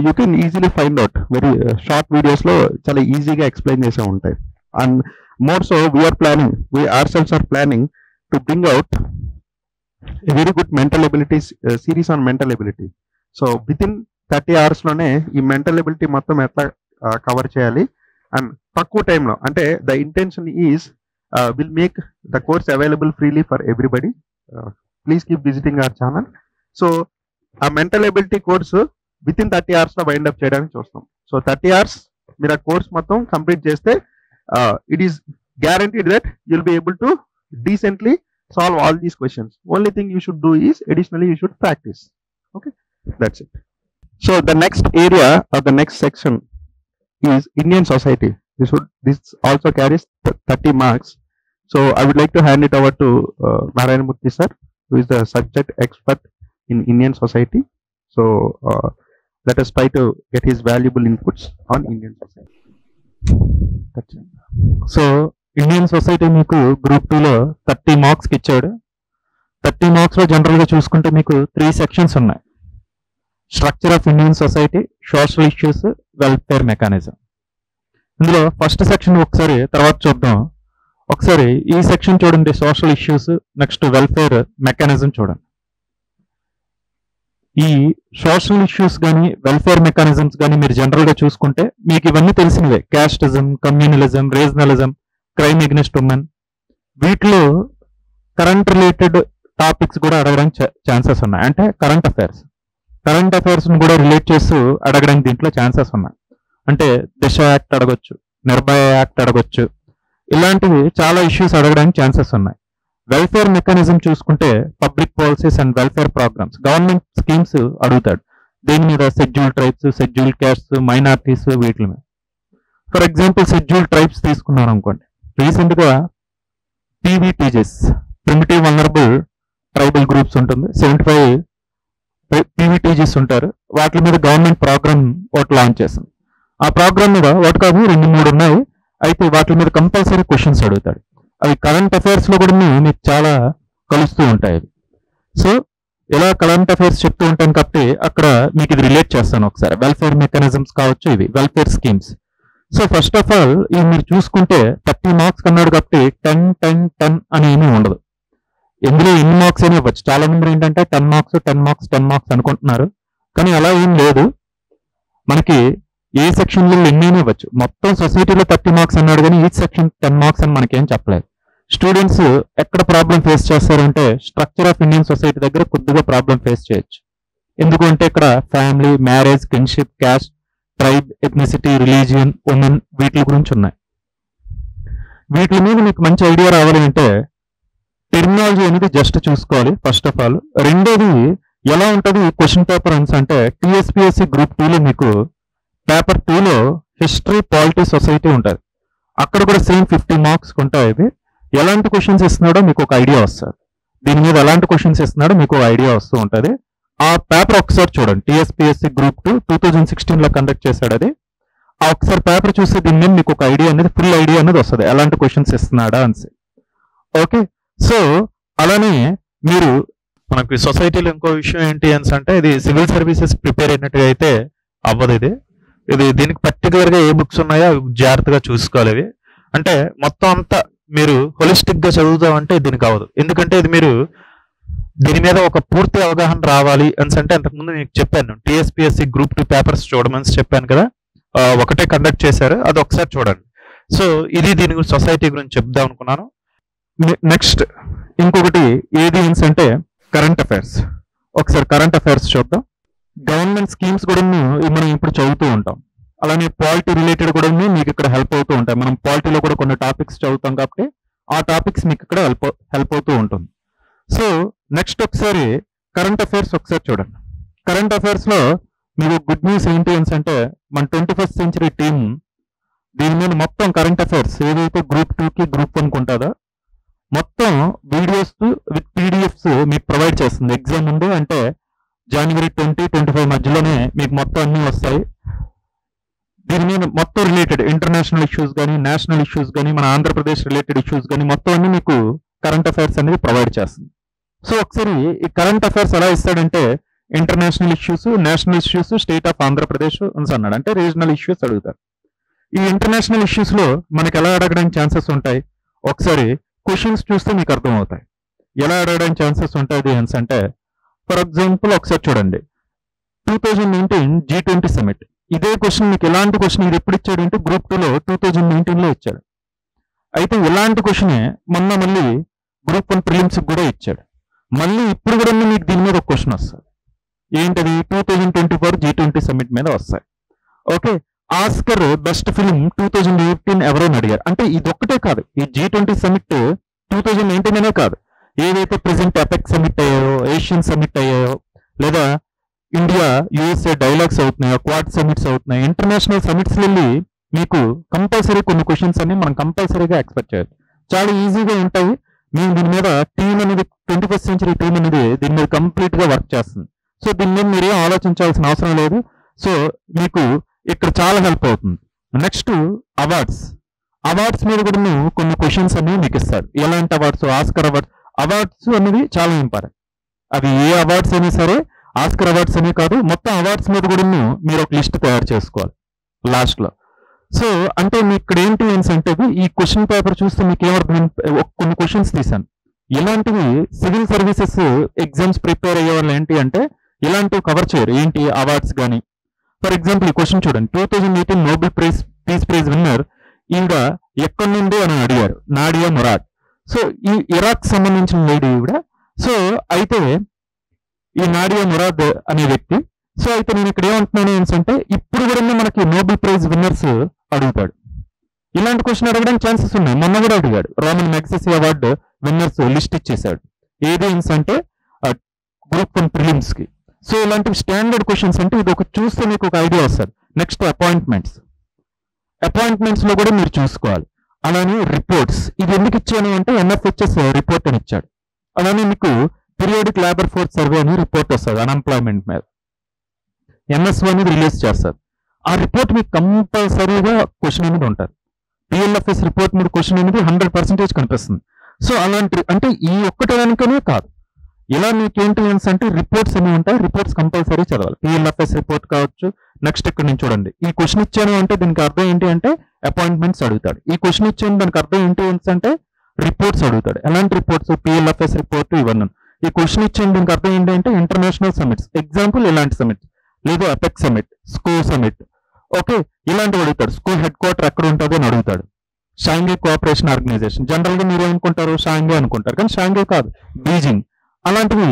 you can easily find out very short videos లో చాలా ఈజీగా ఎక్స్ప్లెయిన్ చేసే ఉంటాయి. And more so we ourselves are planning to bring out a very good mental abilities series on mental ability. So within 30 hours లోనే ఈ మెంటల్ ఎబిలిటీ మొత్తం ఎట్లా కవర్ చేయాలి అండ్ తక్కువ టైంలో, అంటే the intention is will make the course available freely for everybody. Please keep visiting our channel. So ఆ mental ability course with in 30 hours లో వైండ్ అప్ చేయడానికి చూస్తాం. సో 30 hours మీరు ఆ కోర్స్ మొత్తం కంప్లీట్ చేస్తే it is guaranteed that you'll be able to decently solve all these questions. Only thing you should do is additionally you should practice. Okay, that's it. So the next area or the next section is Indian society. This also carries 30 marks. So I would like to hand it over to Narayanamurthy sir, who is the subject expert in Indian society. So let us try to get his valuable inputs on Indian society. That's it. So Indian society మీకు గ్రూప్ 2లో 30 మార్క్స్కి ఇచ్చాడు. 30 మార్క్స్లో జనరల్గా చూసుకుంటే మీకు 3 సెక్షన్స్ ఉన్నాయి. Structure of Indian society, social issues, welfare mechanism. ఇందులో ఫస్ట్ సెక్షన్ ఒకసారి తర్వాత చూద్దాం. ఒకసారి ఈ సెక్షన్ చూడండి, social issues, next welfare mechanism చూడండి. ఈ సోషల్ ఇష్యూస్ కానీ వెల్ఫేర్ మెకానిజమ్స్ కానీ మీరు జనరల్గా చూసుకుంటే మీకు ఇవన్నీ తెలిసినవే. Casteism, communalism, regionalism, crime against women. వీటిలో కరెంట్ రిలేటెడ్ టాపిక్స్ కూడా అడగడానికి ఛాన్సెస్ ఉన్నాయి. అంటే కరెంట్ అఫైర్స్ కూడా రిలేట్ చేస్తూ అడగడానికి దీంట్లో ఛాన్సెస్ ఉన్నాయి. అంటే దిశ యాక్ట్ అడగొచ్చు, నిర్భయ యాక్ట్ అడగొచ్చు, ఇలాంటివి చాలా ఇష్యూస్ అడగడానికి ఛాన్సెస్ ఉన్నాయి. వెల్ఫేర్ మెకానిజం చూసుకుంటే public policies and welfare programmes, government schemes అడుగుతాడు. దీని మీద schedule tribes, schedule castes, minorities, వీటి మీద. ఫర్ ఎగ్జాంపుల్ షెడ్యూల్ ట్రైబ్స్ తీసుకున్నాను అనుకోండి, రీసెంట్ గా పీవీటీజెస్, ప్రిమిటివ్ వల్నరబుల్ ట్రైబల్ గ్రూప్స్ ఉంటుంది, 75 పీవీటీజెస్ ఉంటారు. వాటి మీద గవర్నమెంట్ ప్రోగ్రామ్ ఒకటి లాంచ్ చేస్తుంది. ఆ ప్రోగ్రామ్ మీద ఒకటి కాదు 2-3 ఉన్నాయి. అయితే వాటి మీద కంపల్సరీ క్వశ్చన్స్ అడుగుతాడు. అవి కరెంట్ అఫైర్స్ లో కూడా మీకు చాలా కలుస్తూ ఉంటాయి. సో ఇలా కరెంట్ అఫైర్స్ చెప్తూ ఉంటాను కాబట్టి అక్కడ మీకు ఇది రిలేట్ చేస్తాను ఒకసారి. వెల్ఫేర్ మెకానిజమ్స్ కావచ్చు, ఇవి welfare schemes. So first of all ఇది మీరు చూసుకుంటే 30 మార్క్స్ అన్నాడు కాబట్టి 10 అని ఏమీ ఉండదు. ఎందులో ఎన్ని మార్క్స్ అయినా ఇవ్వచ్చు. చాలా మంది ఏంటంటే 10 మార్క్స్ అనుకుంటున్నారు, కానీ అలా ఏం లేదు. మనకి ఏ సెక్షన్లో ఎన్నైనా ఇవ్వచ్చు. మొత్తం సొసైటీలో 30 మార్క్స్ అన్నాడు, కానీ ఈ సెక్షన్ 10 మార్క్స్ అని మనకేం చెప్పలేదు. స్టూడెంట్స్ ఎక్కడ ప్రాబ్లం ఫేస్ చేస్తారంటే స్ట్రక్చర్ ఆఫ్ ఇండియన్ సొసైటీ దగ్గర కొద్దిగా ప్రాబ్లం ఫేస్ చేయొచ్చు. ఎందుకంటే ఇక్కడ family, marriage, kinship, caste, tribe, ethnicity, religion, women, వీటి గురించి ఉన్నాయి. వీటి మీద మీకు మంచి ఐడియా రావాలి అంటే టెర్మినాలజీ అనేది జస్ట్ చూసుకోవాలి ఫస్ట్ ఆఫ్ ఆల్. రెండోది ఎలా ఉంటుంది క్వశ్చన్ పేపర్ ఆన్సర్ అంటే టీఎస్పీఎస్సీ గ్రూప్ 2లో మీకు పేపర్ 2లో హిస్టరీ, పాలిటీ, సొసైటీ ఉంటుంది. అక్కడ కూడా సేమ్ 50 మార్క్స్ ఉంటాయి. ఇవి ఎలాంటి క్వశ్చన్స్ ఇస్తున్నాడో మీకు ఒక ఐడియా వస్తుంది. దీని మీద ఎలాంటి క్వశ్చన్స్ ఇస్తున్నాడో మీకు ఒక ఐడియా వస్తూ ఉంటుంది. ఆ పేపర్ ఒకసారి చూడండి. టీఎస్పీఎస్సీ గ్రూప్ 2 2016లో కండక్ట్ చేశాడు అది. ఆ ఒకసారి పేపర్ చూస్తే దీని మీద మీకు ఒక ఐడియా అనేది, ఫుల్ ఐడియా అనేది వస్తుంది ఎలాంటి క్వశ్చన్స్ ఇస్తున్నాడా అని. ఓకే, సో అలానే మీరు మనకి సొసైటీలో ఇంకో విషయం ఏంటి అని అంటే ఇది సివిల్ సర్వీసెస్ ప్రిపేర్ అయినట్టుగా అయితే అవ్వదు. ఇది దీనికి పర్టికులర్గా ఏ బుక్స్ ఉన్నాయో అవి జాగ్రత్తగా చూసుకోవాలి. ఇవి అంటే మొత్తం అంతా మీరు హోలిస్టిక్ గా చదువుతామంటే దీనికి అవ్వదు. ఎందుకంటే ఇది మీరు దీని మీద ఒక పూర్తి అవగాహన రావాలి అని అంటే అంతకుముందు మీకు చెప్పాను టీఎస్పీఎస్సీ గ్రూప్ 2 పేపర్స్ చూడమని చెప్పాను కదా, ఒకటే కండక్ట్ చేశారు, అది ఒకసారి చూడండి. సో ఇది దీని గురించి సొసైటీ గురించి చెప్దాం అనుకున్నాను. నెక్స్ట్ ఇంకొకటి ఏది అంటే కరెంట్ అఫైర్స్. ఒకసారి కరెంట్ అఫైర్స్ చూద్దాం. గవర్నమెంట్ స్కీమ్స్ కూడా మనం ఇప్పుడు చదువుతూ ఉంటాం. అలానే పాలిటీ రిలేటెడ్ కూడా మీకు ఇక్కడ హెల్ప్ అవుతూ ఉంటాయి. మనం పాలిటీలో కూడా కొన్ని టాపిక్స్ చదువుతాం కాబట్టి ఆ టాపిక్స్ మీకు ఇక్కడ హెల్ప్ అవుతూ ఉంటుంది. సో నెక్స్ట్ ఒకసారి కరెంట్ అఫైర్స్ ఒకసారి చూడండి. కరెంట్ అఫైర్స్ లో మీకు గుడ్ న్యూస్ ఏంటి అంటే మన 21st సెంచరీ టీమ్ దీని మీద మొత్తం కరెంట్ అఫైర్స్ ఏదైతే గ్రూప్ 2కి గ్రూప్ 1కి ఉంటుందో మొత్తం వీడియోస్ విత్ పీడిఎఫ్స్ మీకు ప్రొవైడ్ చేస్తుంది. ఎగ్జామ్ ముందు అంటే జనవరి 20-25 మధ్యలోనే మీకు మొత్తం అన్నీ వస్తాయి. దీని మీద మొత్తం రిలేటెడ్ ఇంటర్నేషనల్ ఇష్యూస్ కానీ, నేషనల్ ఇష్యూస్ కానీ, మన ఆంధ్రప్రదేశ్ రిలేటెడ్ ఇష్యూస్ కానీ మొత్తం అన్ని మీకు కరెంట్ అఫైర్స్ అనేది ప్రొవైడ్ చేస్తుంది. సో ఒకసారి ఈ కరెంట్ అఫైర్స్ ఎలా ఇస్తాడంటే international issues, national issues, state of Andhra Pradesh అన్నాడు, అంటే రీజనల్ ఇష్యూస్ అడుగుతారు. ఈ ఇంటర్నేషనల్ ఇష్యూస్ లో మనకి ఎలా అడగడానికి ఛాన్సెస్ ఉంటాయి, ఒకసారి క్వశ్చన్స్ చూస్తే మీకు అర్థం అవుతాయి ఎలా అడగడానికి ఛాన్సెస్ ఉంటుంది అంటే ఫర్ ఎగ్జాంపుల్ ఒకసారి చూడండి 2019 G20 సమిట్. ఇదే క్వశ్చన్ మీకు ఎలాంటి క్వశ్చన్ ఇది ఎప్పుడు ఇచ్చాడు అంటే గ్రూప్ 2లో 2019లో ఇచ్చాడు. అయితే ఇలాంటి క్వశ్చనే మొన్న మళ్ళీ గ్రూప్ 1 ప్రిలిమ్స్ కూడా ఇచ్చాడు. మళ్ళీ ఇప్పుడు కూడా మీకు దీని మీద ఒక క్వశ్చన్ వస్తుంది. ఏంటది 2024 G20 సమిట్ మీద వస్తాయి. ఓకే, ఆస్కర్ బెస్ట్ ఫిలిం 2018 ఎవరైనా అడిగారు అంటే ఇది ఒక్కటే కాదు, ఈ G20 సమిట్ 2019 అనే కాదు, ఏదైతే ప్రెసెంట్ ఎపెక్ సమిట్ అయ్యాయో, ఏషియన్ సమిట్ అయ్యాయో, లేదా ఇండియా యుఎస్ఏ డైలాగ్స్ అవుతున్నాయో, క్వాడ్ సమిట్స్ అవుతున్నాయి, ఇంటర్నేషనల్ సమిట్స్ వెళ్ళి మీకు కంపల్సరీ కొన్ని క్వశ్చన్స్ అన్ని మనం కంపల్సరీగా ఎక్స్పెక్ట్ చేయాలి. చాలా ఈజీగా ఉంటాయి. మేము దీని మీద టీమ్ అనేది 21st సెంచరీ టీమ్ అనేది దీని మీద కంప్లీట్ గా వర్క్ చేస్తుంది. సో దీని మీద మీరేం ఆలోచించాల్సిన అవసరం లేదు. సో మీకు ఇక్కడ చాలా హెల్ప్ అవుతుంది. నెక్స్ట్ అవార్డ్స్ మీద కూడా కొన్ని క్వశ్చన్స్ అనేవి మీకు ఇస్తారు. ఎలాంటి అవార్డ్స్, ఆస్కర్ అవార్డ్స్ అనేది చాలా ఇంపార్టెంట్. అవి ఏ అవార్డ్స్ అయినా సరే, ఆస్కర్ అవార్డ్స్ అనే కాదు, మొత్తం అవార్డ్స్ మీద కూడా మీరు ఒక లిస్ట్ తయారు చేసుకోవాలి లాస్ట్ లో. సో అంటే మీకు ఇక్కడ ఏంటి అంటే ఈ క్వశ్చన్ పేపర్ చూస్తే మీకు ఏమర్థం, కొన్ని క్వశ్చన్స్ తీసాను. ఇలాంటివి సివిల్ సర్వీసెస్ ఎగ్జామ్స్ ప్రిపేర్ అయ్యే వాళ్ళు ఏంటి అంటే ఇలాంటివి కవర్ చేయరు. ఏంటి అవార్డ్స్ కానీ, ఫర్ ఎగ్జాంపుల్ ఈ క్వశ్చన్ చూడండి 2018 నోబెల్ పీస్ ప్రైజ్ విన్నర్ ఈవిడ ఎక్కడి నుండి అని అడిగారు, నాడియా మురాద్. సో ఈ ఇరాక్ సంబంధించిన లేడీ ఈవిడ. సో అయితే ఈ నాడియా మురాద్ అనే వ్యక్తి. సో అయితే నేను ఇక్కడ ఏమంటున్నాను అంటే ఇప్పుడు కూడా మనకి నోబెల్ ప్రైజ్ విన్నర్స్ అడుగుతాడు. ఇలాంటి క్వశ్చన్ అడగడానికి ఛాన్సెస్ ఉన్నాయి. మొన్న కూడా అడిగాడు, రోమన్ మ్యాగ్సెసీ అవార్డు విన్నర్స్ లిస్ట్ ఇచ్చేసాడు. ఏది అంటే గ్రూప్ 1 ప్రిలిమ్స్ కి. సో ఇలాంటి స్టాండర్డ్ క్వశ్చన్స్ అంటే ఇది ఒక చూస్తే మీకు ఒక ఐడియా వస్తుంది. నెక్స్ట్ అపాయింట్మెంట్స్ లో కూడా మీరు చూసుకోవాలి. అలానే రిపోర్ట్స్, ఇది ఎందుకు ఇచ్చాను అంటే NFHS రిపోర్ట్ అని ఇచ్చాడు. అలానే మీకు పీరియాడిక్ లేబర్ ఫోర్స్ సర్వే అని రిపోర్ట్ వస్తుంది అన్ఎంప్లాయ్మెంట్ మీద, NSO అనేది రిలీజ్ చేస్తారు. ఆ రిపోర్ట్ మీకు కంపల్సరీగా క్వశ్చన్ అనేది ఉంటుంది. PLFS రిపోర్ట్ మీద క్వశ్చన్ అనేది 100% కనిపిస్తుంది. సో అలాంటి అంటే ఈ ఒక్కటి వెనుకనే కాదు, ఇలా మీకు ఏంటి అంటే రిపోర్ట్స్ అనేవి ఉంటాయి. రిపోర్ట్స్ కంపల్సరీ చదవాలి. PLFS రిపోర్ట్ కావచ్చు. నెక్స్ట్ ఇక్కడ నుంచి చూడండి, ఈ క్వశ్చన్ ఇచ్చాను అంటే దీనికి అర్థం ఏంటి అంటే అపాయింట్మెంట్స్ అడుగుతాడు. ఈ క్వశ్చన్ ఇచ్చాను దానికి అర్థం ఏంటి అంటే రిపోర్ట్స్ అడుగుతాడు. ఎలాంటి రిపోర్ట్స్, PLFS రిపోర్ట్ ఇవన్నీ. ఈ క్వశ్చన్ ఇచ్చాను దీనికి అర్థం ఏంటి అంటే ఇంటర్నేషనల్ సమిట్స్, ఎగ్జాంపుల్ ఇలాంటి సమిట్, లేదా ఎపెక్ సమిట్, స్కో సమిట్. ఓకే, ఇలాంటివి అడుగుతాడు. స్కో హెడ్ క్వార్టర్ ఎక్కడ ఉంటుంది అని అడుగుతాడు. షాంఘై కోఆపరేషన్ ఆర్గనైజేషన్, జనరల్ గా మీరు ఏమనుకుంటారు, షాంఘై అనుకుంటారు, కానీ షాంఘై కాదు, బీజింగ్. అలాంటివి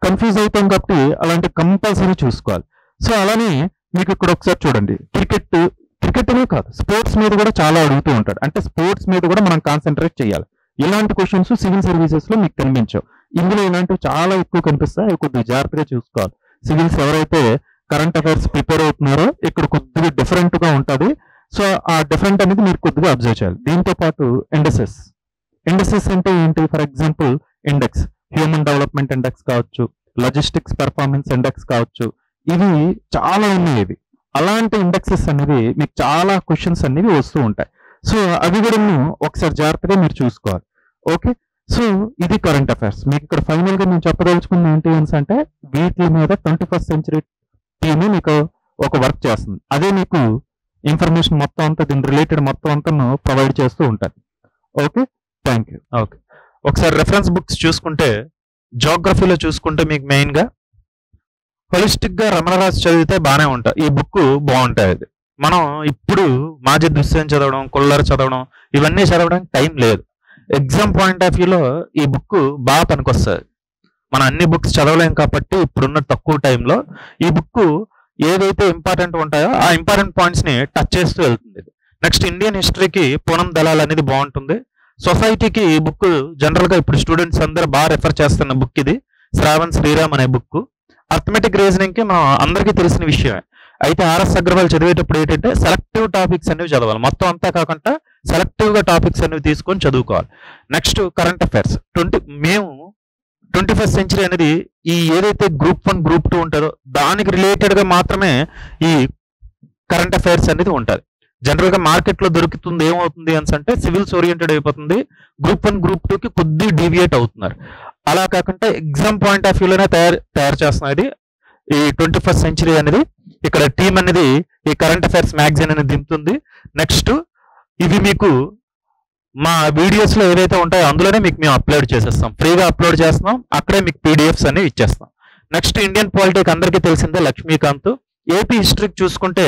కన్ఫ్యూజ్ అవుతాం కాబట్టి అలాంటి కంపల్సరీ చూసుకోవాలి. సో అలానే మీకు ఇక్కడ ఒకసారి చూడండి, క్రికెట్ అనే కాదు, స్పోర్ట్స్ మీద కూడా చాలా అడుగుతూ ఉంటాడు. అంటే స్పోర్ట్స్ మీద కూడా మనం కాన్సన్ట్రేట్ చేయాలి. ఇలాంటి క్వశ్చన్స్ సివిల్ సర్వీసెస్ లో మీకు కనిపించవు. ఇందులో ఇలాంటివి చాలా ఎక్కువ కనిపిస్తాయి. అవి కొద్దిగా జాగ్రత్తగా చూసుకోవాలి. సివిల్స్ ఎవరైతే కరెంట్ అఫైర్స్ ప్రిపేర్ అవుతున్నారో ఇక్కడ కొద్దిగా డిఫరెంట్ గా ఉంటుంది. సో ఆ డిఫరెంట్ అనేది మీరు కొద్దిగా అబ్జర్వ్ చేయాలి. దీంతో పాటు ఇండెక్సెస్ అంటే ఏంటి? For example index, human development index కావచ్చు, లాజిస్టిక్స్ పెర్ఫార్మెన్స్ ఇండెక్స్ కావచ్చు, ఇవి చాలా ఉన్నాయి. ఇవి అలాంటి ఇండెక్సెస్ అనేవి మీకు చాలా క్వశ్చన్స్ అనేవి వస్తూ ఉంటాయి. సో అవి కూడా ఒకసారి జాగ్రత్తగా మీరు చూసుకోవాలి. ఓకే, సో ఇది కరెంట్ అఫైర్స్. మీకు ఇక్కడ ఫైనల్ గా నేను చెప్పదలుచుకుంది ఏంటి అంటే వీటి మీద 21st సెంచరీ టీమ్ మీకు ఒక వర్క్ చేస్తుంది. అదే మీకు ఇన్ఫర్మేషన్ మొత్తం అంతా, దీని రిలేటెడ్ మొత్తం అంతా ప్రొవైడ్ చేస్తూ ఉంటుంది. Okay, thank you. ఓకే, ఒకసారి రెఫరెన్స్ బుక్స్ చూసుకుంటే, జాగ్రఫీలో చూసుకుంటే మీకు మెయిన్ గా హోలిస్టిక్ గా రమణరాజు చదివితే బాగానే ఉంటాయి. ఈ బుక్ బాగుంటాయి. అది మనం ఇప్పుడు మాజీ దృశ్యం చదవడం, కొల్లర్ చదవడం, ఇవన్నీ చదవడానికి టైం లేదు. ఎగ్జామ్ పాయింట్ ఆఫ్ వ్యూలో ఈ బుక్ బాగా పనికొస్తుంది. మనం అన్ని బుక్స్ చదవలేం కాబట్టి ఇప్పుడున్న తక్కువ టైంలో ఈ బుక్ ఏదైతే ఇంపార్టెంట్ ఉంటాయో ఆ ఇంపార్టెంట్ పాయింట్స్ ని టచ్ చేస్తూ వెళ్తుంది. నెక్స్ట్ ఇండియన్ హిస్టరీకి పూనం దళాల్ అనేది బాగుంటుంది. సొసైటీకి ఈ బుక్ జనరల్ గా ఇప్పుడు స్టూడెంట్స్ అందరూ బాగా రెఫర్ చేస్తున్న బుక్ ఇది, శ్రావణ్ శ్రీరామ్ అనే బుక్. అర్థమెటిక్ రీజనింగ్ కి మనం అందరికీ తెలిసిన విషయమే. అయితే ఆర్ఎస్ అగ్రవాల్ చదివేటప్పుడు ఏంటంటే సెలెక్టివ్ టాపిక్స్ అనేవి చదవాలి. మొత్తం అంతా కాకుండా సెలెక్టివ్ గా టాపిక్స్ అనేవి తీసుకొని చదువుకోవాలి. Next current affairs. మేము 21st సెంచరీ అనేది ఈ ఏదైతే గ్రూప్ 1 గ్రూప్ 2 ఉంటారో దానికి రిలేటెడ్ గా మాత్రమే ఈ కరెంట్ అఫైర్స్ అనేది ఉంటుంది. జనరల్ గా మార్కెట్ లో దొరుకుతుంది ఏమవుతుంది అంటే సివిల్స్ ఓరియంటెడ్ అయిపోతుంది. గ్రూప్ 1 గ్రూప్ 2 కి కొద్ది డీవియేట్ అవుతున్నారు. అలా కాకుండా ఎగ్జామ్ పాయింట్ ఆఫ్ వ్యూలోనే తయారు చేస్తున్నది ఈ 21st సెంచరీ అనేది. ఇక్కడ టీమ్ అనేది ఈ కరెంట్ అఫైర్స్ మ్యాగజైన్ అనేది దింపుతుంది. నెక్స్ట్ ఇవి మీకు మా వీడియోస్ లో ఏవైతే ఉంటాయో అందులోనే మీకు మేము అప్లోడ్ చేసేస్తాం, ఫ్రీగా అప్లోడ్ చేస్తున్నాం. అక్కడే మీకు పీడిఎఫ్స్ అనేవి ఇచ్చేస్తాం. నెక్స్ట్ ఇండియన్ పాలిటిక్స్ అందరికీ తెలిసిందే, లక్ష్మీకాంత్. ఏపీ హిస్టరీకి చూసుకుంటే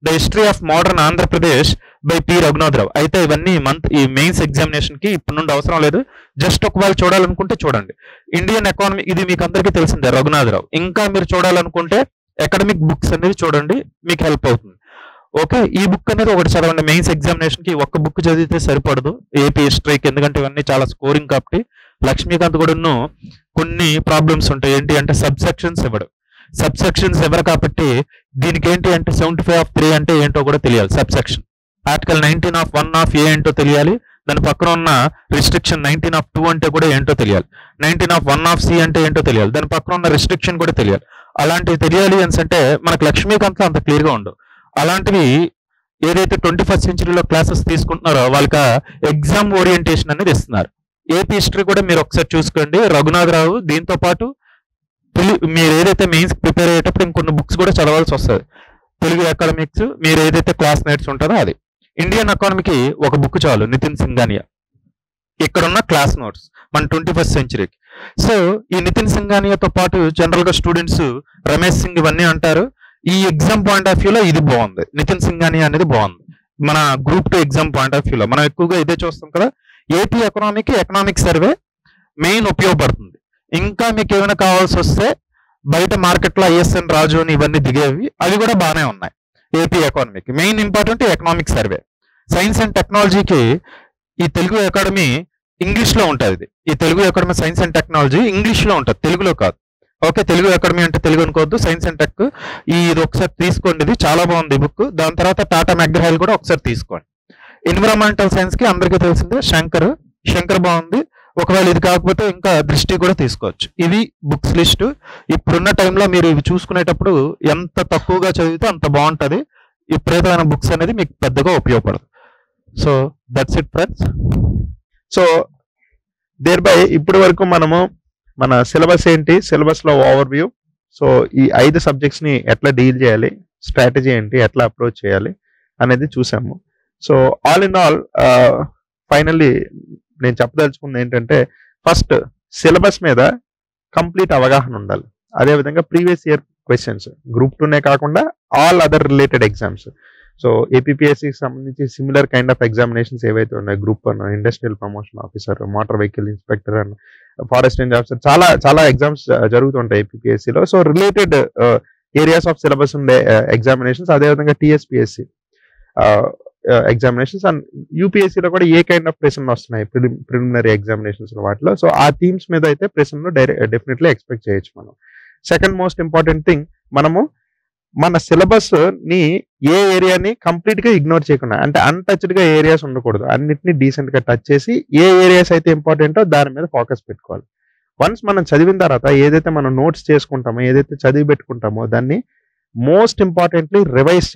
the history of modern Andhra Pradesh by P Raghunatha Rao. అయితే ఇవన్నీ ఈ మెయిన్స్ ఎగ్జామినేషన్ కి ఇప్పటి నుండి అవసరం లేదు, జస్ట్ ఒకవేళ చూడాలనుకుంటే చూడండి. ఇండియన్ ఎకానమీ ఇది మీకు అందరికీ తెలిసిందే, రఘునాథరావు. ఇంకా మీరు చూడాలనుకుంటే అకాడమిక్ బుక్స్ అనేది చూడండి, మీకు హెల్ప్ అవుతుంది. ఓకే, ఈ బుక్ అనేది ఒకటి చదవండి. మెయిన్స్ ఎగ్జామినేషన్ కి ఒక్క బుక్ చదివితే సరిపడదు ఏపీ హిస్టరీకి, ఎందుకంటే ఇవన్నీ చాలా స్కోరింగ్ కాబట్టి. లక్ష్మీకాంత్ కూడా కొన్ని ప్రాబ్లమ్స్ ఉంటాయి. ఏంటి అంటే సబ్సెక్షన్స్ ఇవ్వరు కాబట్టి దీనికి ఏంటి అంటే 75(3) అంటే ఏంటో కూడా తెలియాలి. సబ్సెక్షన్ ఆర్టికల్ 19(1) ఏంటో తెలియాలి. దాని పక్కన ఉన్న రిస్ట్రిక్షన్ 19(2) అంటే కూడా ఏంటో తెలియాలి. 19(1) అంటే ఏంటో తెలియాలి. దాని పక్కన ఉన్న రిస్ట్రిక్షన్ కూడా తెలియాలి. అలాంటివి తెలియాలి అంటే మనకు లక్ష్మీకాంత్ అంత క్లియర్ గా ఉండవు. అలాంటివి ఏదైతే 21st సెంచరీలో క్లాసెస్ తీసుకుంటున్నారో వాళ్ళకి ఎగ్జామ్ ఓరియంటేషన్ అనేది ఇస్తున్నారు. ఏపీ హిస్టరీ కూడా మీరు ఒకసారి చూసుకోండి, రఘునాథరావు. దీంతో పాటు మీరు ఏదైతే మెయిన్స్ ప్రిపేర్ అయ్యేటప్పుడు ఇంకొన్ని బుక్స్ కూడా చదవాల్సి వస్తుంది. తెలుగు ఎకాడమిక్స్ మీరు ఏదైతే క్లాస్ నేర్చు ఉంటుందో అది. ఇండియన్ ఎకానమీకి ఒక బుక్ చాలు, నితిన్ సింఘానియా. ఇక్కడ ఉన్న క్లాస్ నోట్స్ మన 21st సెంచరీకి. సో ఈ నితిన్ సింఘానియాతో పాటు జనరల్ గా స్టూడెంట్స్ రమేష్ సింగ్ ఇవన్నీ అంటారు. ఈ ఎగ్జామ్ పాయింట్ ఆఫ్ వ్యూలో ఇది బాగుంది, నితిన్ సింఘానియా అనేది బాగుంది. మన గ్రూప్ 2 ఎగ్జామ్ పాయింట్ ఆఫ్ వ్యూలో మనం ఎక్కువగా ఇదే చూస్తాం కదా. ఏపీ ఎకనామీకి ఎకనామిక్ సర్వే మెయిన్ ఉపయోగపడుతుంది. ఇంకా మీకు ఏమైనా కావాల్సి వస్తే బయట మార్కెట్ లో ఐఎస్ఎన్ రాజు అని ఇవన్నీ దిగేవి, అవి కూడా బాగానే ఉన్నాయి. ఏపీ ఎకానమీకి main important economic survey. Science and టెక్నాలజీకి ఈ తెలుగు అకాడమీ ఇంగ్లీష్ లో ఉంటుంది. ఈ Telugu academy science and technology English లో ఉంటుంది, తెలుగులో కాదు. ఓకే, తెలుగు అకాడమీ అంటే తెలుగు అనుకోవద్దు, సైన్స్ అండ్ టెక్. ఇది ఒకసారి తీసుకోండి, ఇది చాలా బాగుంది బుక్. దాని తర్వాత టాటా మెగ్రహైల్ కూడా ఒకసారి తీసుకోండి. ఎన్విరాన్మెంటల్ సైన్స్ కి అందరికీ తెలిసిందే శంకర్ బాగుంది. ఒకవేళ ఇది కాకపోతే ఇంకా దృష్టి కూడా తీసుకోవచ్చు. ఇవి బుక్స్ లిస్ట్. ఇప్పుడున్న టైంలో మీరు ఇవి చూసుకునేటప్పుడు ఎంత తక్కువగా చదివితే అంత బాగుంటుంది. ఈ ప్రేతమైన బుక్స్ అనేది మీకు పెద్దగా ఉపయోగపడదు. So that's it friends. So thereby ఇప్పటి వరకు మనము మన సిలబస్ ఏంటి, సిలబస్ లో ఓవర్ వ్యూ, సో ఈ 5 సబ్జెక్ట్స్ ని ఎట్లా డీల్ చేయాలి, స్ట్రాటజీ ఏంటి, ఎట్లా అప్రోచ్ చేయాలి అనేది చూసాము. So all in all finally నేను చెప్పదలుచుకుంది ఏంటంటే ఫస్ట్ సిలబస్ మీద కంప్లీట్ అవగాహన ఉండాలి. అదేవిధంగా ప్రీవియస్ ఇయర్ క్వశ్చన్స్ గ్రూప్ 2నే కాకుండా all other related exams. So ఏపీపీఎస్సికి సంబంధించి సిమిలర్ కైండ్ ఆఫ్ ఎగ్జామినేషన్స్ ఏవైతే ఉన్నాయి, group 1 industrial promotion officer, motor vehicle inspector and forest range officer, చాలా ఎగ్జామ్స్ జరుగుతుంటాయి ఏపీపీఎస్సిలో. So related areas of syllabus ఉండే ఎగ్జామినేషన్స్, అదేవిధంగా టీఎస్పిఎస్సి ఎగ్జామినేషన్స్ అండ్ యూపీఎస్సీలో కూడా ఏ కైండ్ ఆఫ్ ప్రశ్నలు వస్తున్నాయి ప్రిలిమినరీ ఎగ్జామినేషన్స్ వాటిలో. సో ఆ థీమ్స్ మీద అయితే ప్రశ్నలు డెఫినెట్లీ ఎక్స్పెక్ట్ చేయొచ్చు మనం. సెకండ్ మోస్ట్ ఇంపార్టెంట్ థింగ్, మనము మన సిలబస్ ని ఏ ఏరియాని కంప్లీట్ గా ఇగ్నోర్ చేయకుండా, అంటే అన్టచ్డ్ గా ఏరియాస్ ఉండకూడదు, అన్నిటిని డీసెంట్ గా టచ్ చేసి ఏ ఏరియాస్ అయితే ఇంపార్టెంటో దాని మీద ఫోకస్ పెట్టుకోవాలి. వన్స్ మనం చదివిన తర్వాత ఏదైతే మనం నోట్స్ చేసుకుంటామో, ఏదైతే చదివి పెట్టుకుంటామో దాన్ని మోస్ట్ ఇంపార్టెంట్లీ రివైజ్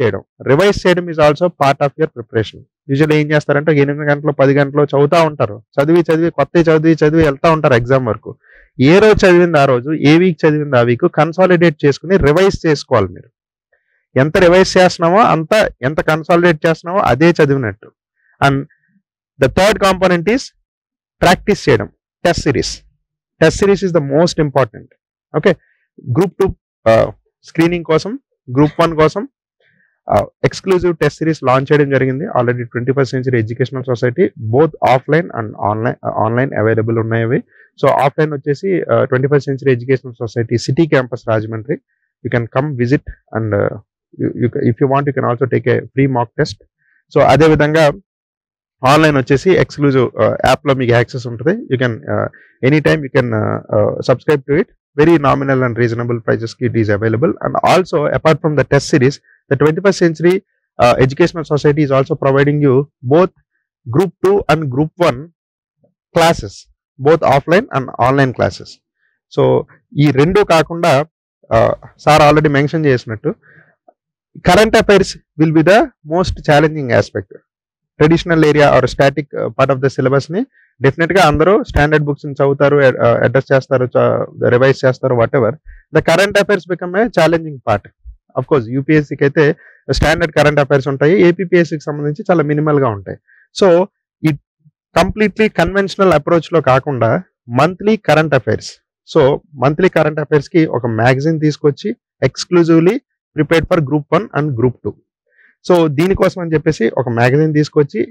చేయడం is also part of your preparation. Usually ఏం చేస్తారంటే 8 గంటలు 10 గంటలు చదువుతూ ఉంటారు, చదివి వెళ్తా ఉంటారు ఎగ్జామ్ వరకు. ఏ రోజు చదివింది ఆ రోజు, ఏ వీక్ చదివింది ఆ వీక్ కన్సాలిడేట్ చేసుకుని రివైజ్ చేసుకోవాలి. మీరు ఎంత రివైజ్ చేస్తున్నామో అంత, ఎంత కన్సాలిడేట్ చేస్తున్నామో అదే చదివినట్టు. And the third component is practice చేయడం. Test series is the most important. Okay, group 2 screening కోసం, గ్రూప్ 1 కోసం ఎక్స్క్లూజివ్ టెస్ట్ సిరీస్ లాంచ్ చేయడం జరిగింది already. 21st Century educational society both offline and online available ఉన్నాయి. సో ఆఫ్లైన్ వచ్చేసి 21st Century educational society city campus Rajahmundry. You can come visit and if you want you can also take a free mock test. So అదేవిధంగా ఆన్లైన్ వచ్చేసి ఎక్స్క్లూజివ్ యాప్లో మీకు యాక్సెస్ ఉంటుంది. You can any time you can subscribe to it. Very nominal and reasonable prices it is available. And also apart from the test series, the 21st Century Educational Society is also providing you both group 2 and group 1 classes, both offline and online classes. So ee rendu kaakunda sir already mention chesinattu current affairs will be the most challenging aspect. Traditional area or static part of the syllabus ని డెఫినెట్ గా అందరూ స్టాండర్డ్ బుక్స్ ని చదువుతారు, అడ్రస్ చేస్తారు, రివైజ్ చేస్తారు, whatever. The current affairs become a challenging part. Of course యూపీఎస్సీకి అయితే స్టాండర్డ్ కరెంట్ అఫైర్స్ ఉంటాయి, ఏపీపీఎస్సీకి సంబంధించి చాలా మినిమల్ గా ఉంటాయి. సో ఈ కంప్లీట్లీ కన్వెన్షనల్ అప్రోచ్ లో కాకుండా monthly current affairs. So monthly current affairs కి ఒక మ్యాగజైన్ తీసుకొచ్చి exclusively prepared for group 1 and group 2. So దీనికోసం అని చెప్పేసి ఒక మ్యాగజైన్ తీసుకొచ్చి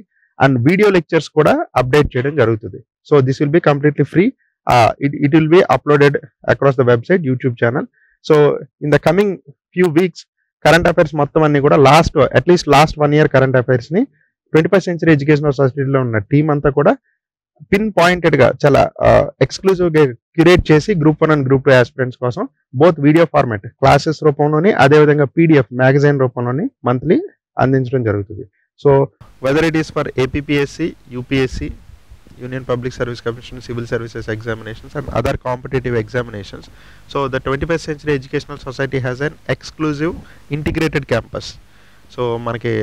అండ్ వీడియో లెక్చర్స్ కూడా అప్డేట్ చేయడం జరుగుతుంది. So this will be completely free. It will be uploaded across the website, YouTube channel. So in the coming few weeks current affairs మొత్తం అన్ని కూడా at least last 1 year current affairs ని 21st Century ఎడ్యుకేషనల్ సొసైటీలో ఉన్న టీం అంతా కూడా పిన్ పాయింటెడ్ గా చాలా ఎక్స్క్లూజివ్ గా క్యూరేట్ చేసి గ్రూప్ 1 అండ్ గ్రూప్ 2 ఆస్పిరెంట్స్ కోసం బోత్ వీడియో ఫార్మాట్ క్లాసెస్ రూపంలోని, అదేవిధంగా పీడిఎఫ్ మ్యాగజైన్ రూపంలోని మంత్లీ అందించడం జరుగుతుంది. So whether it is for APPSC, UPSC, Union Public Service Commission, Civil Services examinations and other competitive examinations. So the 21st Century Educational Society has an exclusive integrated campus. So మనకి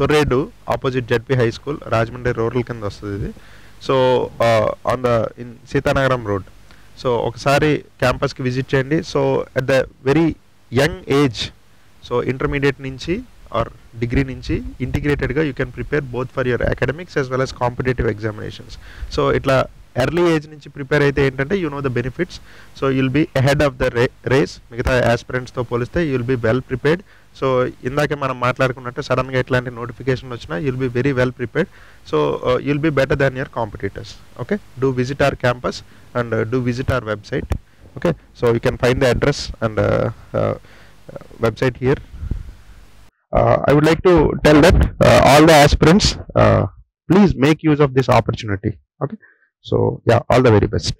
Torredu opposite ZP high school Rajahmundry rural కింద వస్తుంది ఇది. So on the in Seethanagaram road. So ఒకసారి క్యాంపస్కి విజిట్ చేయండి. So at the very young age, so intermediate నుంచి ఆర్ డిగ్రీ నుంచి ఇంటిగ్రేటెడ్గా you can prepare both for your academics as well as competitive examinations. So ఇట్లా ఎర్లీ ఏజ్ నుంచి ప్రిపేర్ అయితే ఏంటంటే you know the benefits. So you'll be ahead of the race. మిగతా ఆస్పిరెంట్స్తో పోలిస్తే you'll be well prepared. So ఇందాకే మనం మాట్లాడుకున్నట్టు సడన్గా ఇట్లాంటి నోటిఫికేషన్ వచ్చినా you'll be very well prepared. So you'll be better than your competitors. Okay, do visit our campus and do visit our website. Okay, so you can find the address and website here. I would like to tell that all the aspirants please make use of this opportunity. Okay, so yeah, all the very best.